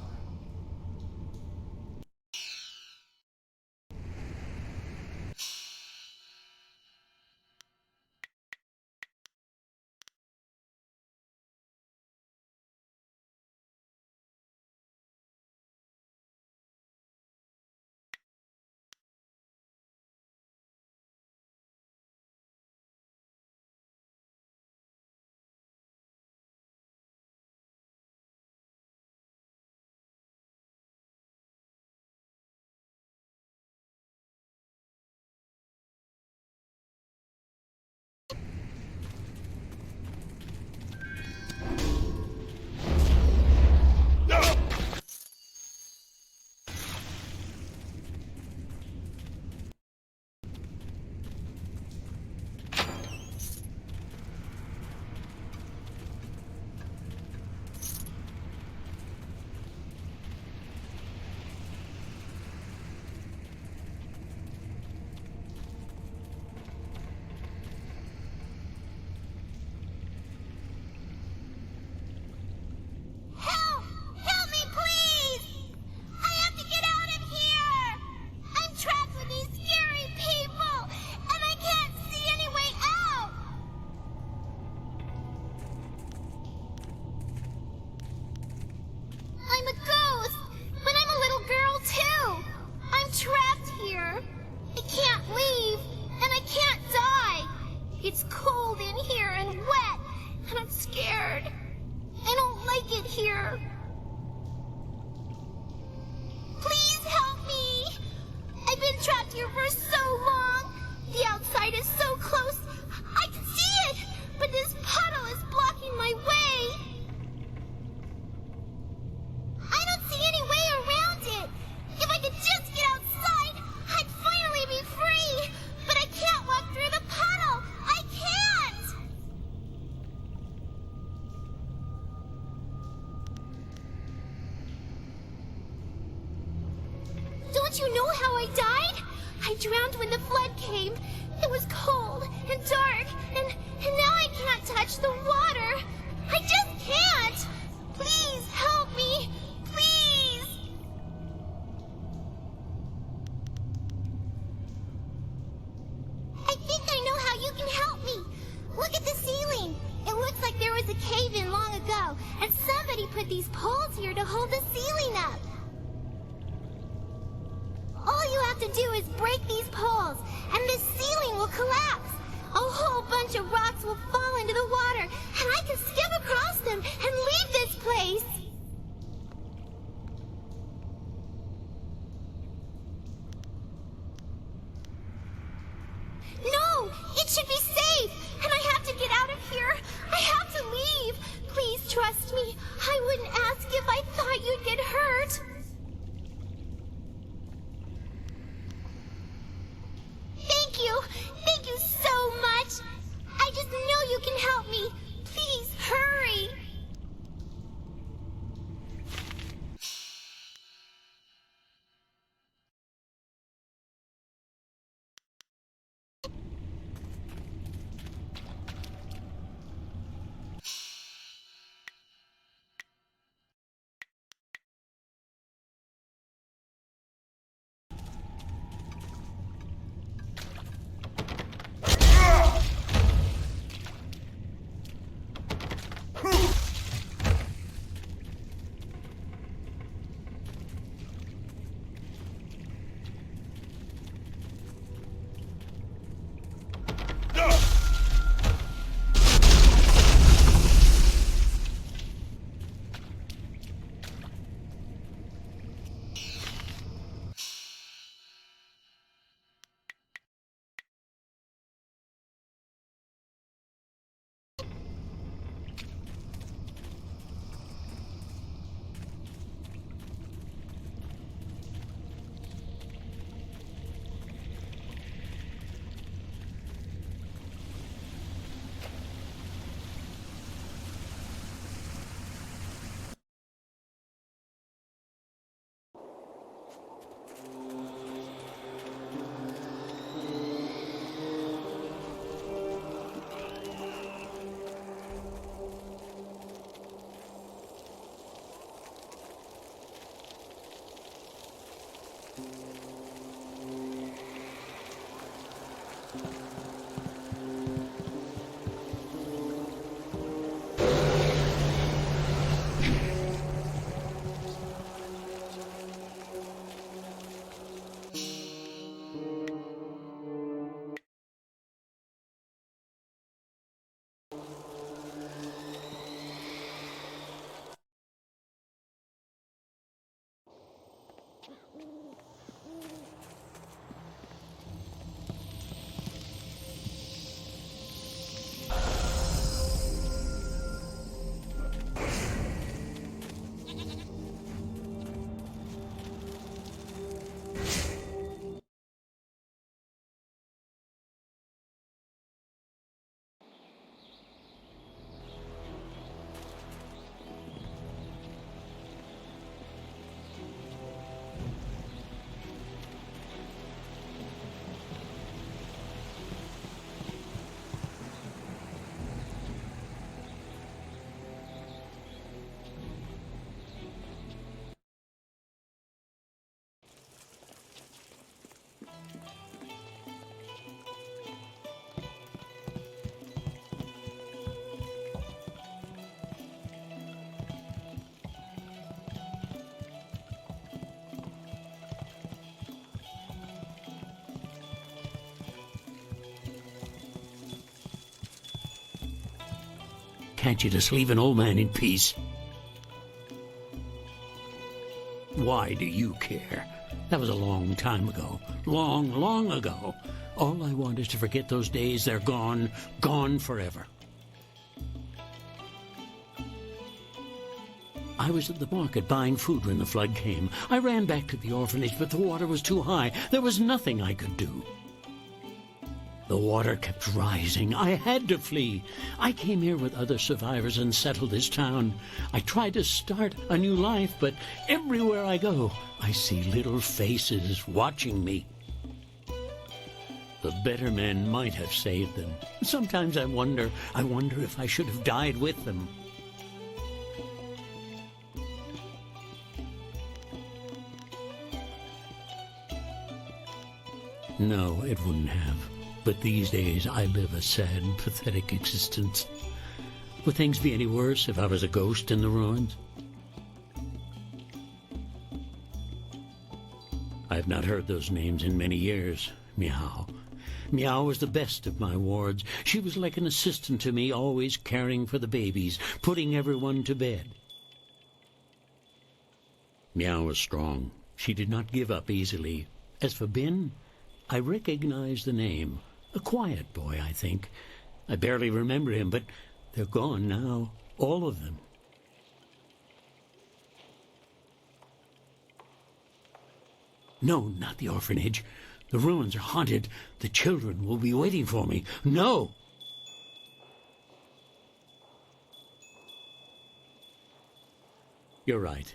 Don't you know how I died? I drowned when the flood came. It was cold and dark, and now I can't touch the water. I just can't. Please help me. Please. I think I know how you can help me. Look at the ceiling. It looks like there was a cave-in long ago, and somebody put these poles here to hold the ceiling up. All you have to do is break these poles, and the ceiling will collapse. A whole bunch of rocks will fall into the water, and I can skip across them and leave this place. No, it Trust me, I wouldn't ask if I thought you'd get hurt. Thank you. Thank you so much. I just know you can help me. Please, hurry. Can't you just leave an old man in peace? Why do you care? That was a long time ago. Long, long ago. All I want is to forget those days. They're gone. Gone forever. I was at the market buying food when the flood came. I ran back to the orphanage, but the water was too high. There was nothing I could do. The water kept rising. I had to flee. I came here with other survivors and settled this town. I tried to start a new life, but everywhere I go, I see little faces watching me. The better men might have saved them. Sometimes I wonder if I should have died with them. No, it wouldn't have. But these days I live a sad, pathetic existence. Would things be any worse if I was a ghost in the ruins? I have not heard those names in many years. Meow. Meow was the best of my wards. She was like an assistant to me, always caring for the babies, putting everyone to bed. Meow was strong. She did not give up easily. As for Bin, I recognize the name. A quiet boy, I think. I barely remember him, but they're gone now. All of them. No, not the orphanage. The ruins are haunted. The children will be waiting for me. No! You're right.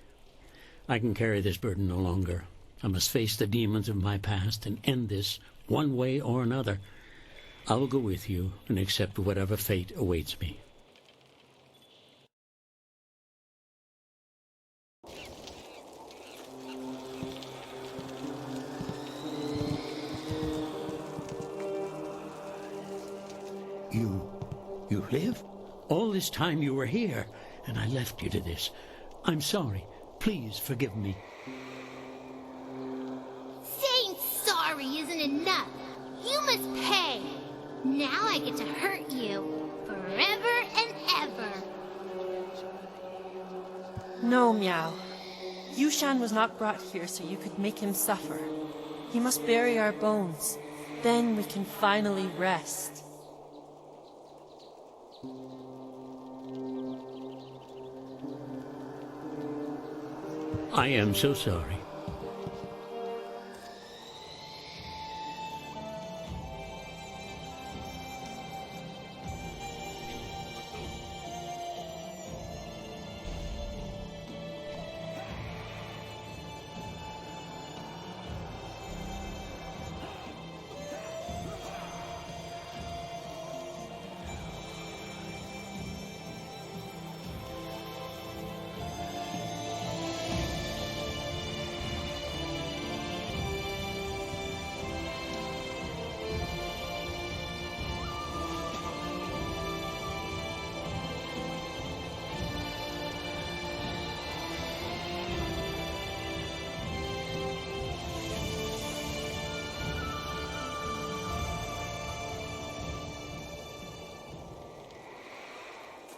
I can carry this burden no longer. I must face the demons of my past and end this one way or another. I will go with you and accept whatever fate awaits me. You live? All this time you were here, and I left you to this. I'm sorry. Please forgive me. Saying sorry isn't enough. You must pay. Now I get to hurt you forever and ever. No, Meow. Yushan was not brought here so you could make him suffer. He must bury our bones. Then we can finally rest. I am so sorry.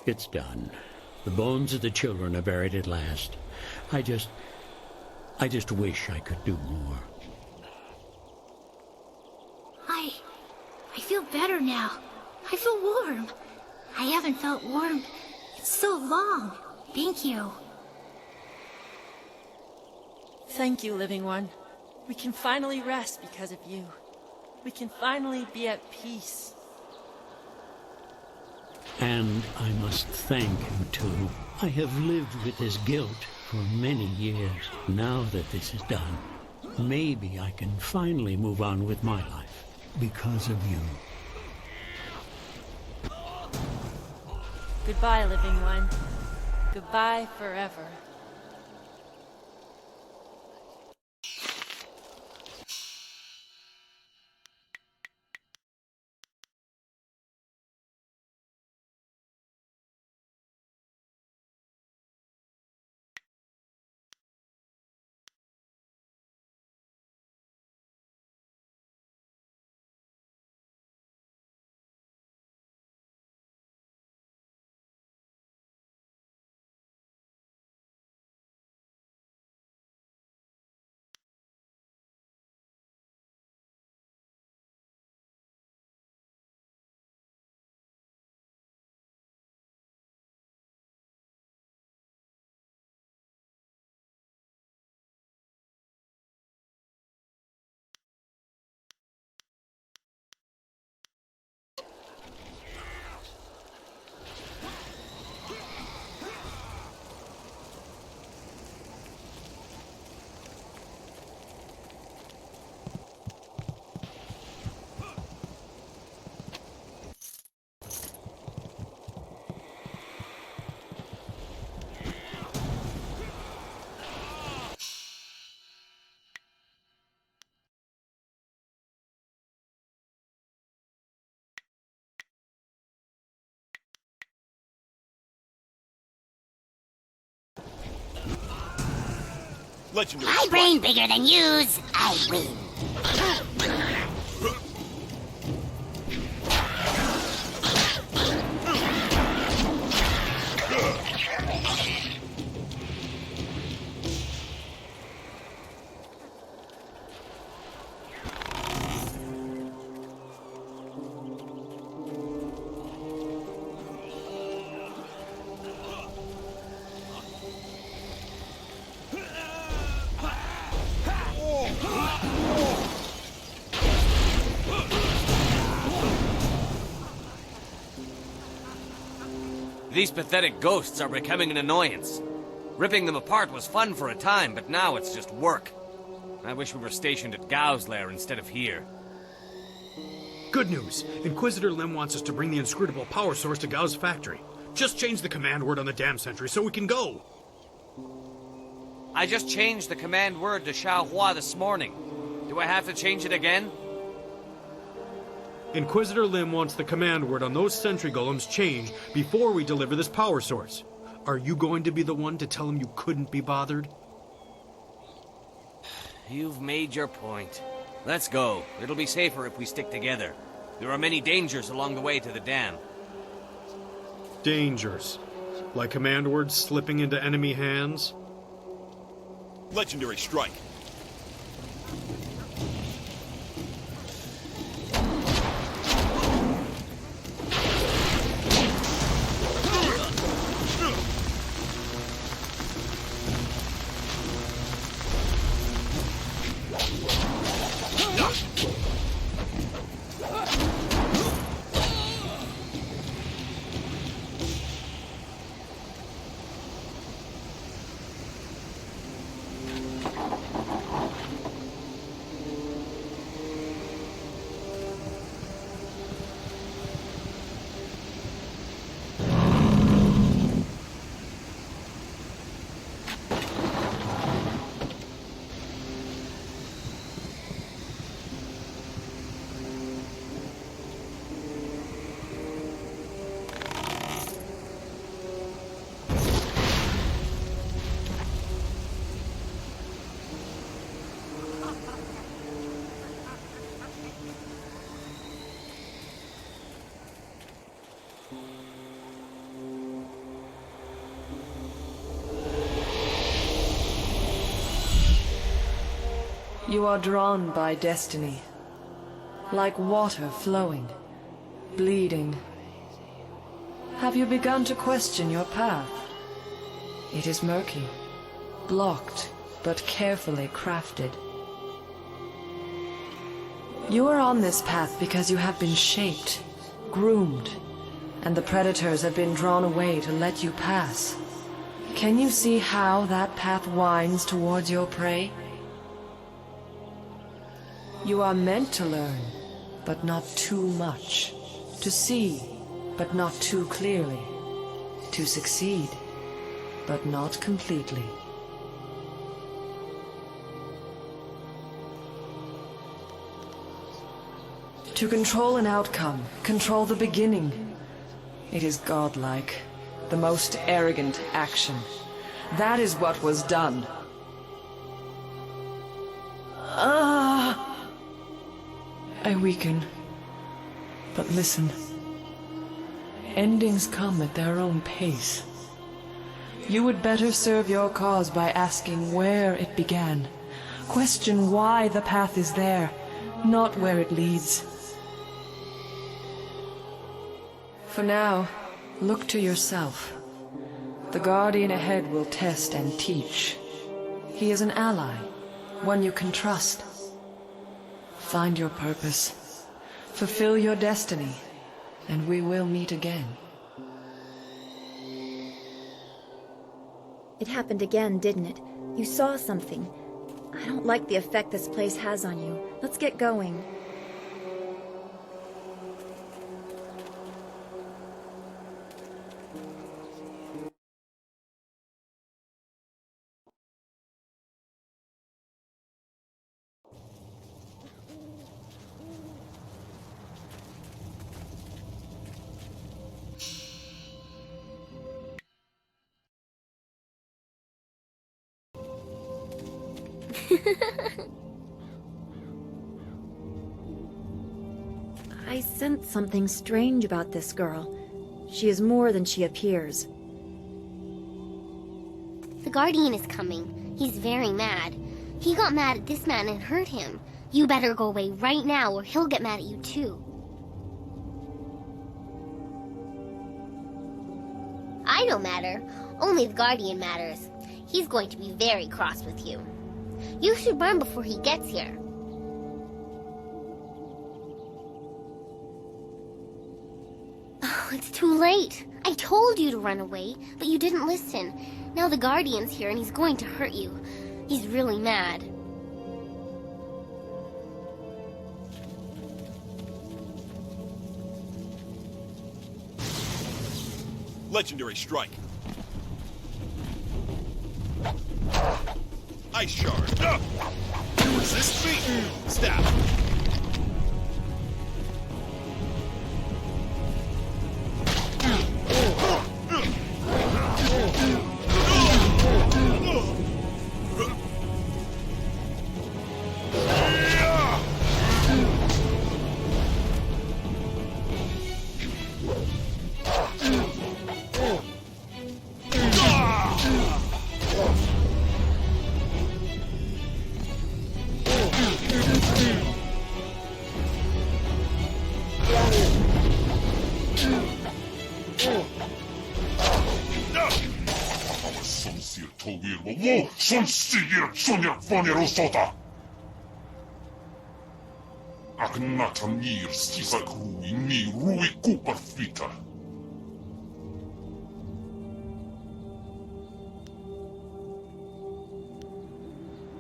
It's done. The bones of the children are buried at last. I just wish I could do more. I feel better now. I feel warm. I haven't felt warm in so long. Thank you. Thank you, Living One. We can finally rest because of you. We can finally be at peace. And I must thank you, too. I have lived with this guilt for many years. Now that this is done, maybe I can finally move on with my life because of you. Goodbye, Living One. Goodbye forever. Legendary. My brain bigger than yours. I win. Oh! These pathetic ghosts are becoming an annoyance. Ripping them apart was fun for a time, but now it's just work. I wish we were stationed at Gao's lair instead of here. Good news. Inquisitor Lim wants us to bring the inscrutable power source to Gao's factory. Just change the command word on the dam sentry so we can go. I just changed the command word to Xiaohua this morning. Do I have to change it again? Inquisitor Lim wants the command word on those sentry golems changed before we deliver this power source. Are you going to be the one to tell him you couldn't be bothered? You've made your point. Let's go. It'll be safer if we stick together. There are many dangers along the way to the dam. Dangers? Like command words slipping into enemy hands? Legendary strike. You are drawn by destiny, like water flowing, bleeding. Have you begun to question your path? It is murky, blocked, but carefully crafted. You are on this path because you have been shaped, groomed, and the predators have been drawn away to let you pass. Can you see how that path winds towards your prey? You are meant to learn, but not too much. To see, but not too clearly. To succeed, but not completely. To control an outcome, control the beginning. It is godlike, the most arrogant action. That is what was done. I weaken. But listen. Endings come at their own pace. You would better serve your cause by asking where it began. Question why the path is there, not where it leads. For now, look to yourself. The Guardian ahead will test and teach. He is an ally, one you can trust. Find your purpose, fulfill your destiny, and we will meet again. It happened again, didn't it? You saw something. I don't like the effect this place has on you. Let's get going. I sense something strange about this girl. She is more than she appears. The Guardian is coming. He's very mad. He got mad at this man and hurt him. You better go away right now or he'll get mad at you too. I don't matter. Only the Guardian matters. He's going to be very cross with you. You should run before he gets here. Oh, it's too late. I told you to run away, but you didn't listen. Now the Guardian's here and he's going to hurt you. He's really mad. Legendary strike. Ice shard. You resist me? Stab. Son sigir sonyak vanero sota. Aknatan nir stisak rui ni rui kupar fita.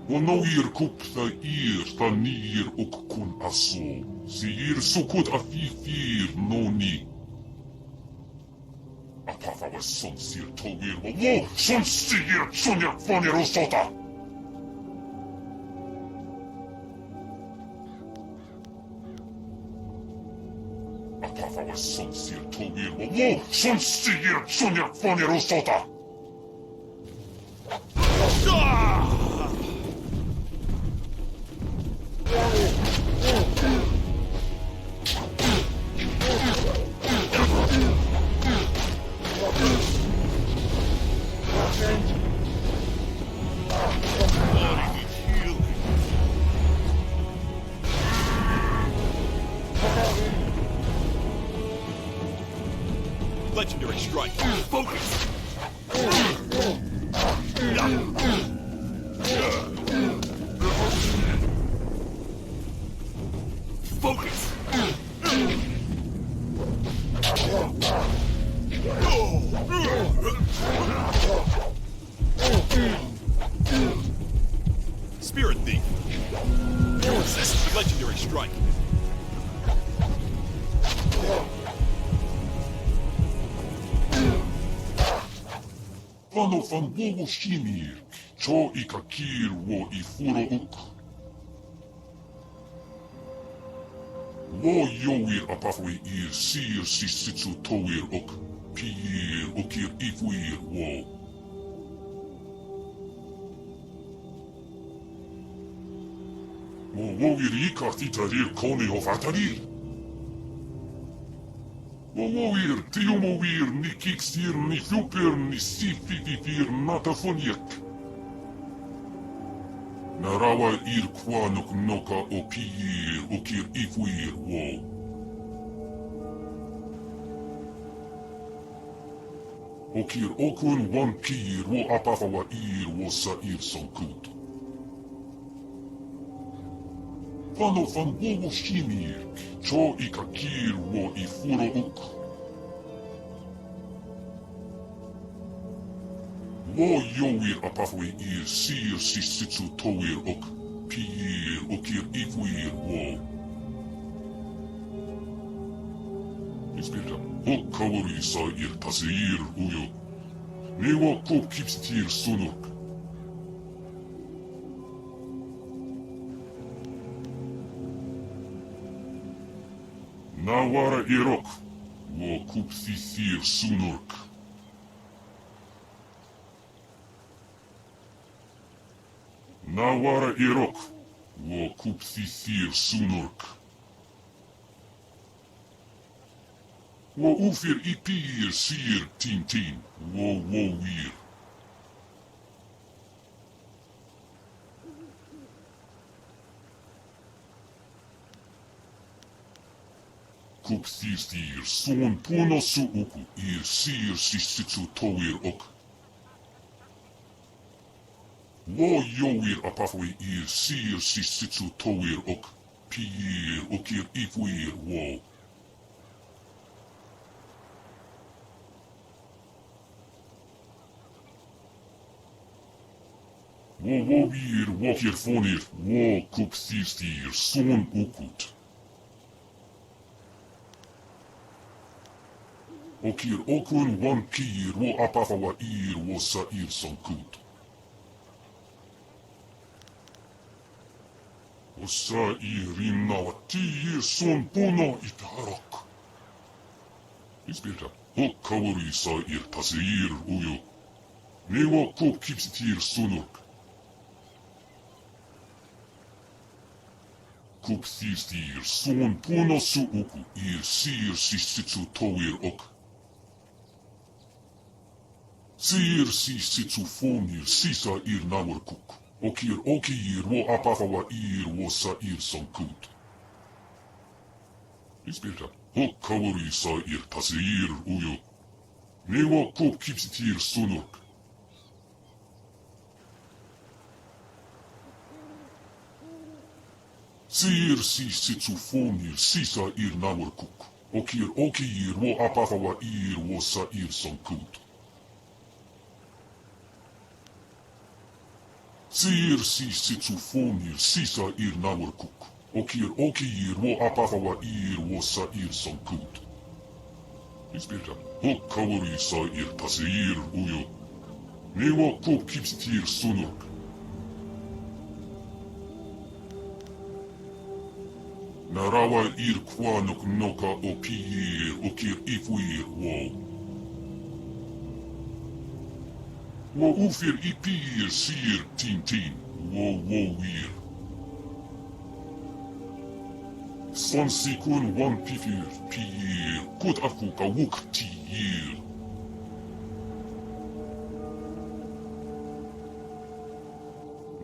Onoir kupta ta nir och kun aso. Sigir sukut afifir noni. Apafa son sir togir wo son sigir sonyak vanero sota. Apafa son sir togir wo son sigir sonyak vanero sota. Legendary strike. Focus. Focus. Spirit thief. You resist the legendary strike. Vano van wowo shimir, cho ikakir wo ifuro uk. Wo yoir apafwe ir sir sisitsu toir uk, pir ukir ifuir wo. Wo woir ikatitarir kone of atarir. Woir, tiumovir, ni kiksir, ni fuper, ni sifififir, natafoniek. Narawa ir kwanok noka o pir, okir ifuir wo. Okir okun wan pir wo apafawa ir wo sa ir sonkut. Vano van wowo shimir, cho ikakir wo ifuro uk. Wo yoir apafwe ir sir sisitsu toir uk, pir okir ifuir wo. Ispirta, ok kawari sa ir taseir uyo. Newa ko kipstir sunuk. Nawara irok, wo kupsisir sunurk. Nawara irok, wo kupsisir sunurk. Wo ufir ipir sir tintin, wo wir. Kupsisir son puno su uku ir sir sisitsu toir ok. Wo yoir apafwe ir sir sisitsu toir ok, pir okir ifuir wo. Wowir wokir fonir wo kupsistir son ukut. Okir okun wankir wo apafawa ir wo sair sankut. Osair rinnawa tiir son puno itarak. Isbirta hokkavori sair tasir uyo. Newo kop kipsitir sunuk. Kupsistir son puno su uku ir sir sissitsu towir ok. Sir sissitsu fonir sisa ir nawar kuk. Okir okir wo apafawa ir wo sair sankut. Isbirta hokkavori sair tasir uyo. Newo kop kipsitir sunuk. Sir sissitsu fonir sisa ir nawar kuk. Okir okir wo apafawa ir wo sair sankut. Sir sissitsu fonir sisa ir nawar kuk. Okir okir wo apafawa ir wo sair sankut. Isbirta hokkavori sair tasir uyo. Newo kop kipsitir sunuk. Narawa ir kwanuk noka okir okir ifuir wo. Wo ufir ipir sir tin wo wir. Son sikun wan pifir pir kut afuka wuk tiir.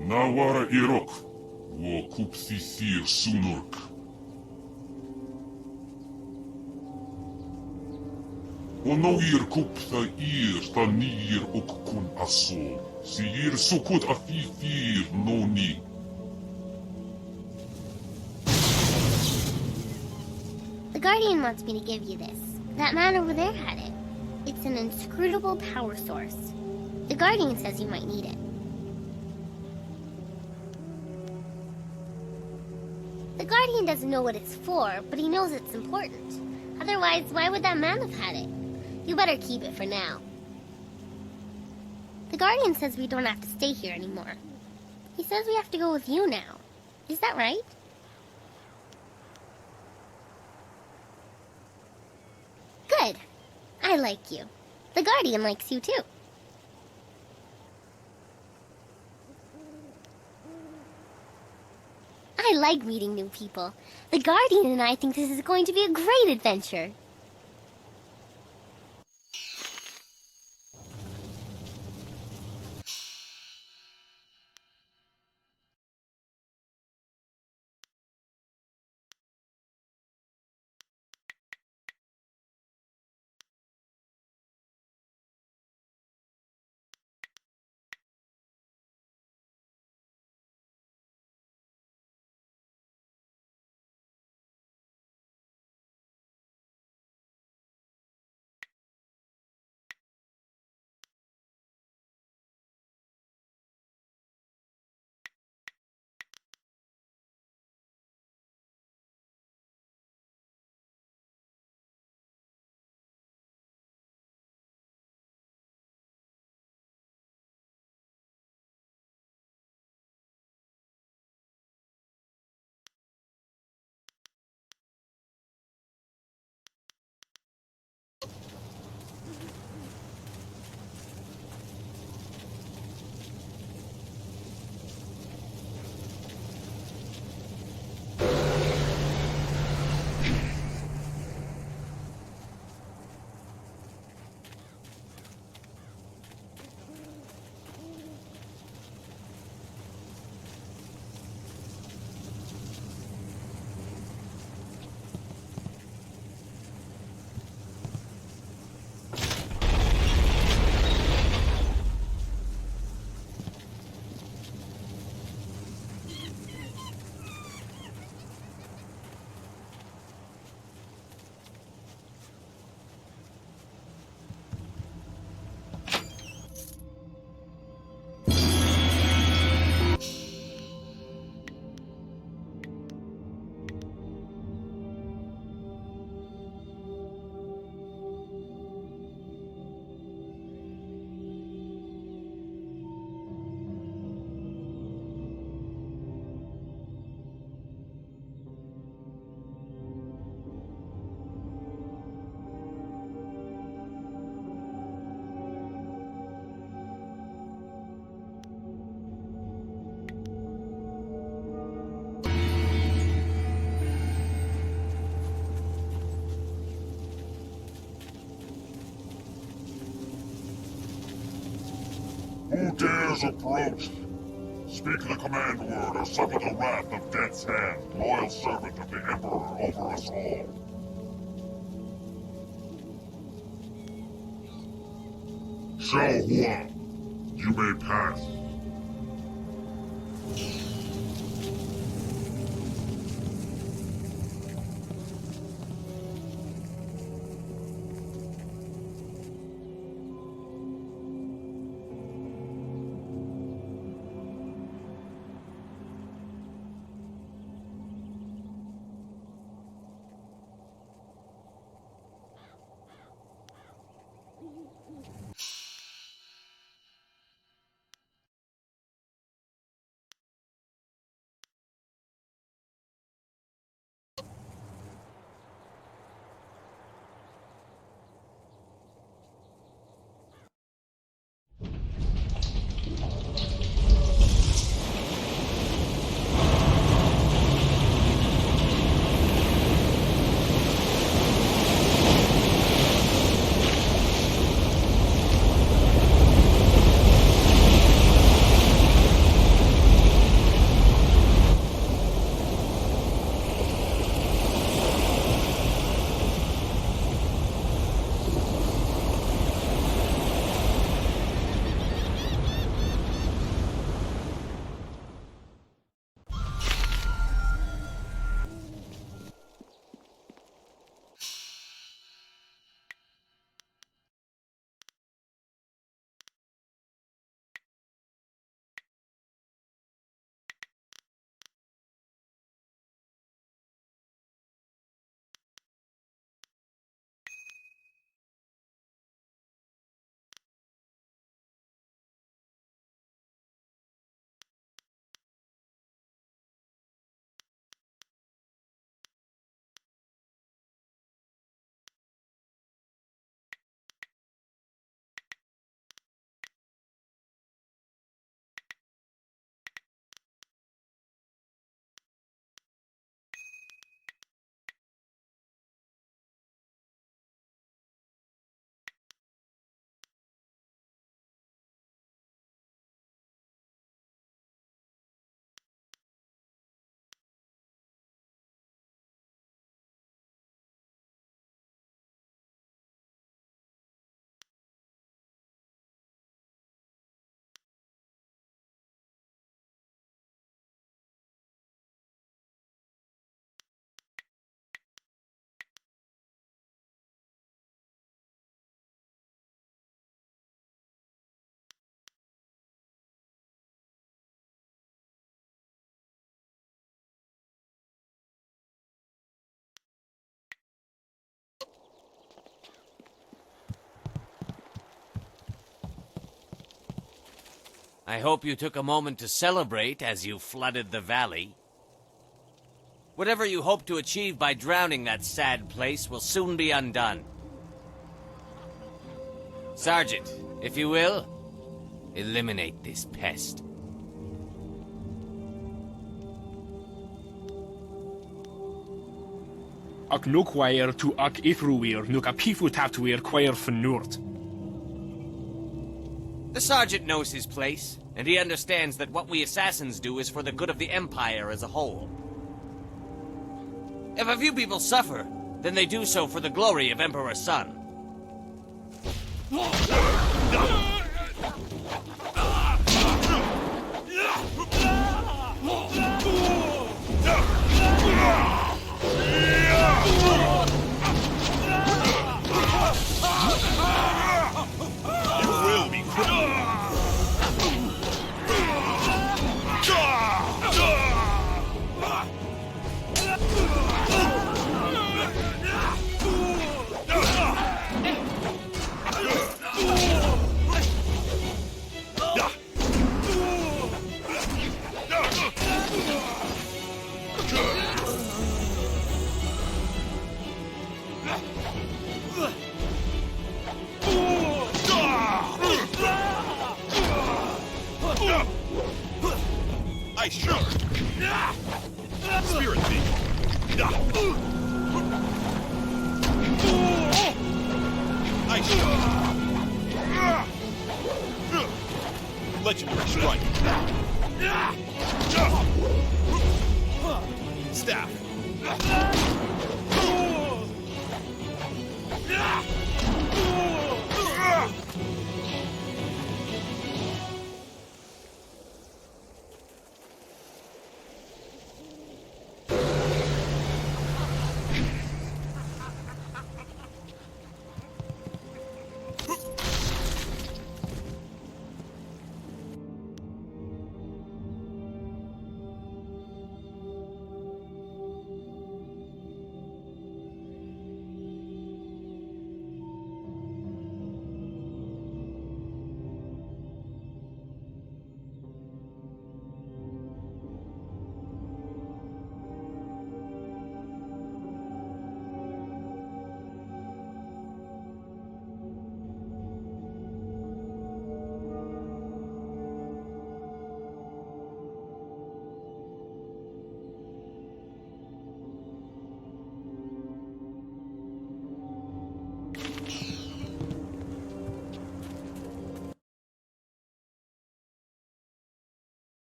Nawara irok wo kupsisir sunurk. Onoir kupta ir tanir ok kun aso. Sir sukut afifir noni. The Guardian wants me to give you this. That man over there had it. It's an inscrutable power source. The Guardian says you might need it. The Guardian doesn't know what it's for, but he knows it's important. Otherwise, why would that man have had it? You better keep it for now. The Guardian says we don't have to stay here anymore. He says we have to go with you now. Is that right? Good. I like you. The Guardian likes you too. I like meeting new people. The Guardian and I think this is going to be a great adventure. dares approach? Speak the command word or suffer the wrath of Death's Hand, loyal servant of the Emperor over us all. Xiao Hua, you may pass. I hope you took a moment to celebrate as you flooded the valley. Whatever you hope to achieve by drowning that sad place will soon be undone. Sergeant, if you will, eliminate this pest. Ac nukwair tu ac ithruir nuk a pifu taptuir quair fenurt. The sergeant knows his place, and he understands that what we assassins do is for the good of the Empire as a whole. If a few people suffer, then they do so for the glory of Emperor Sun. Ice Shard! Spirit Thief! Ice Shard! legendary strike. Staff.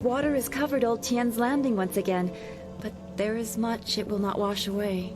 Water has covered old Tien's landing once again, but there is much it will not wash away.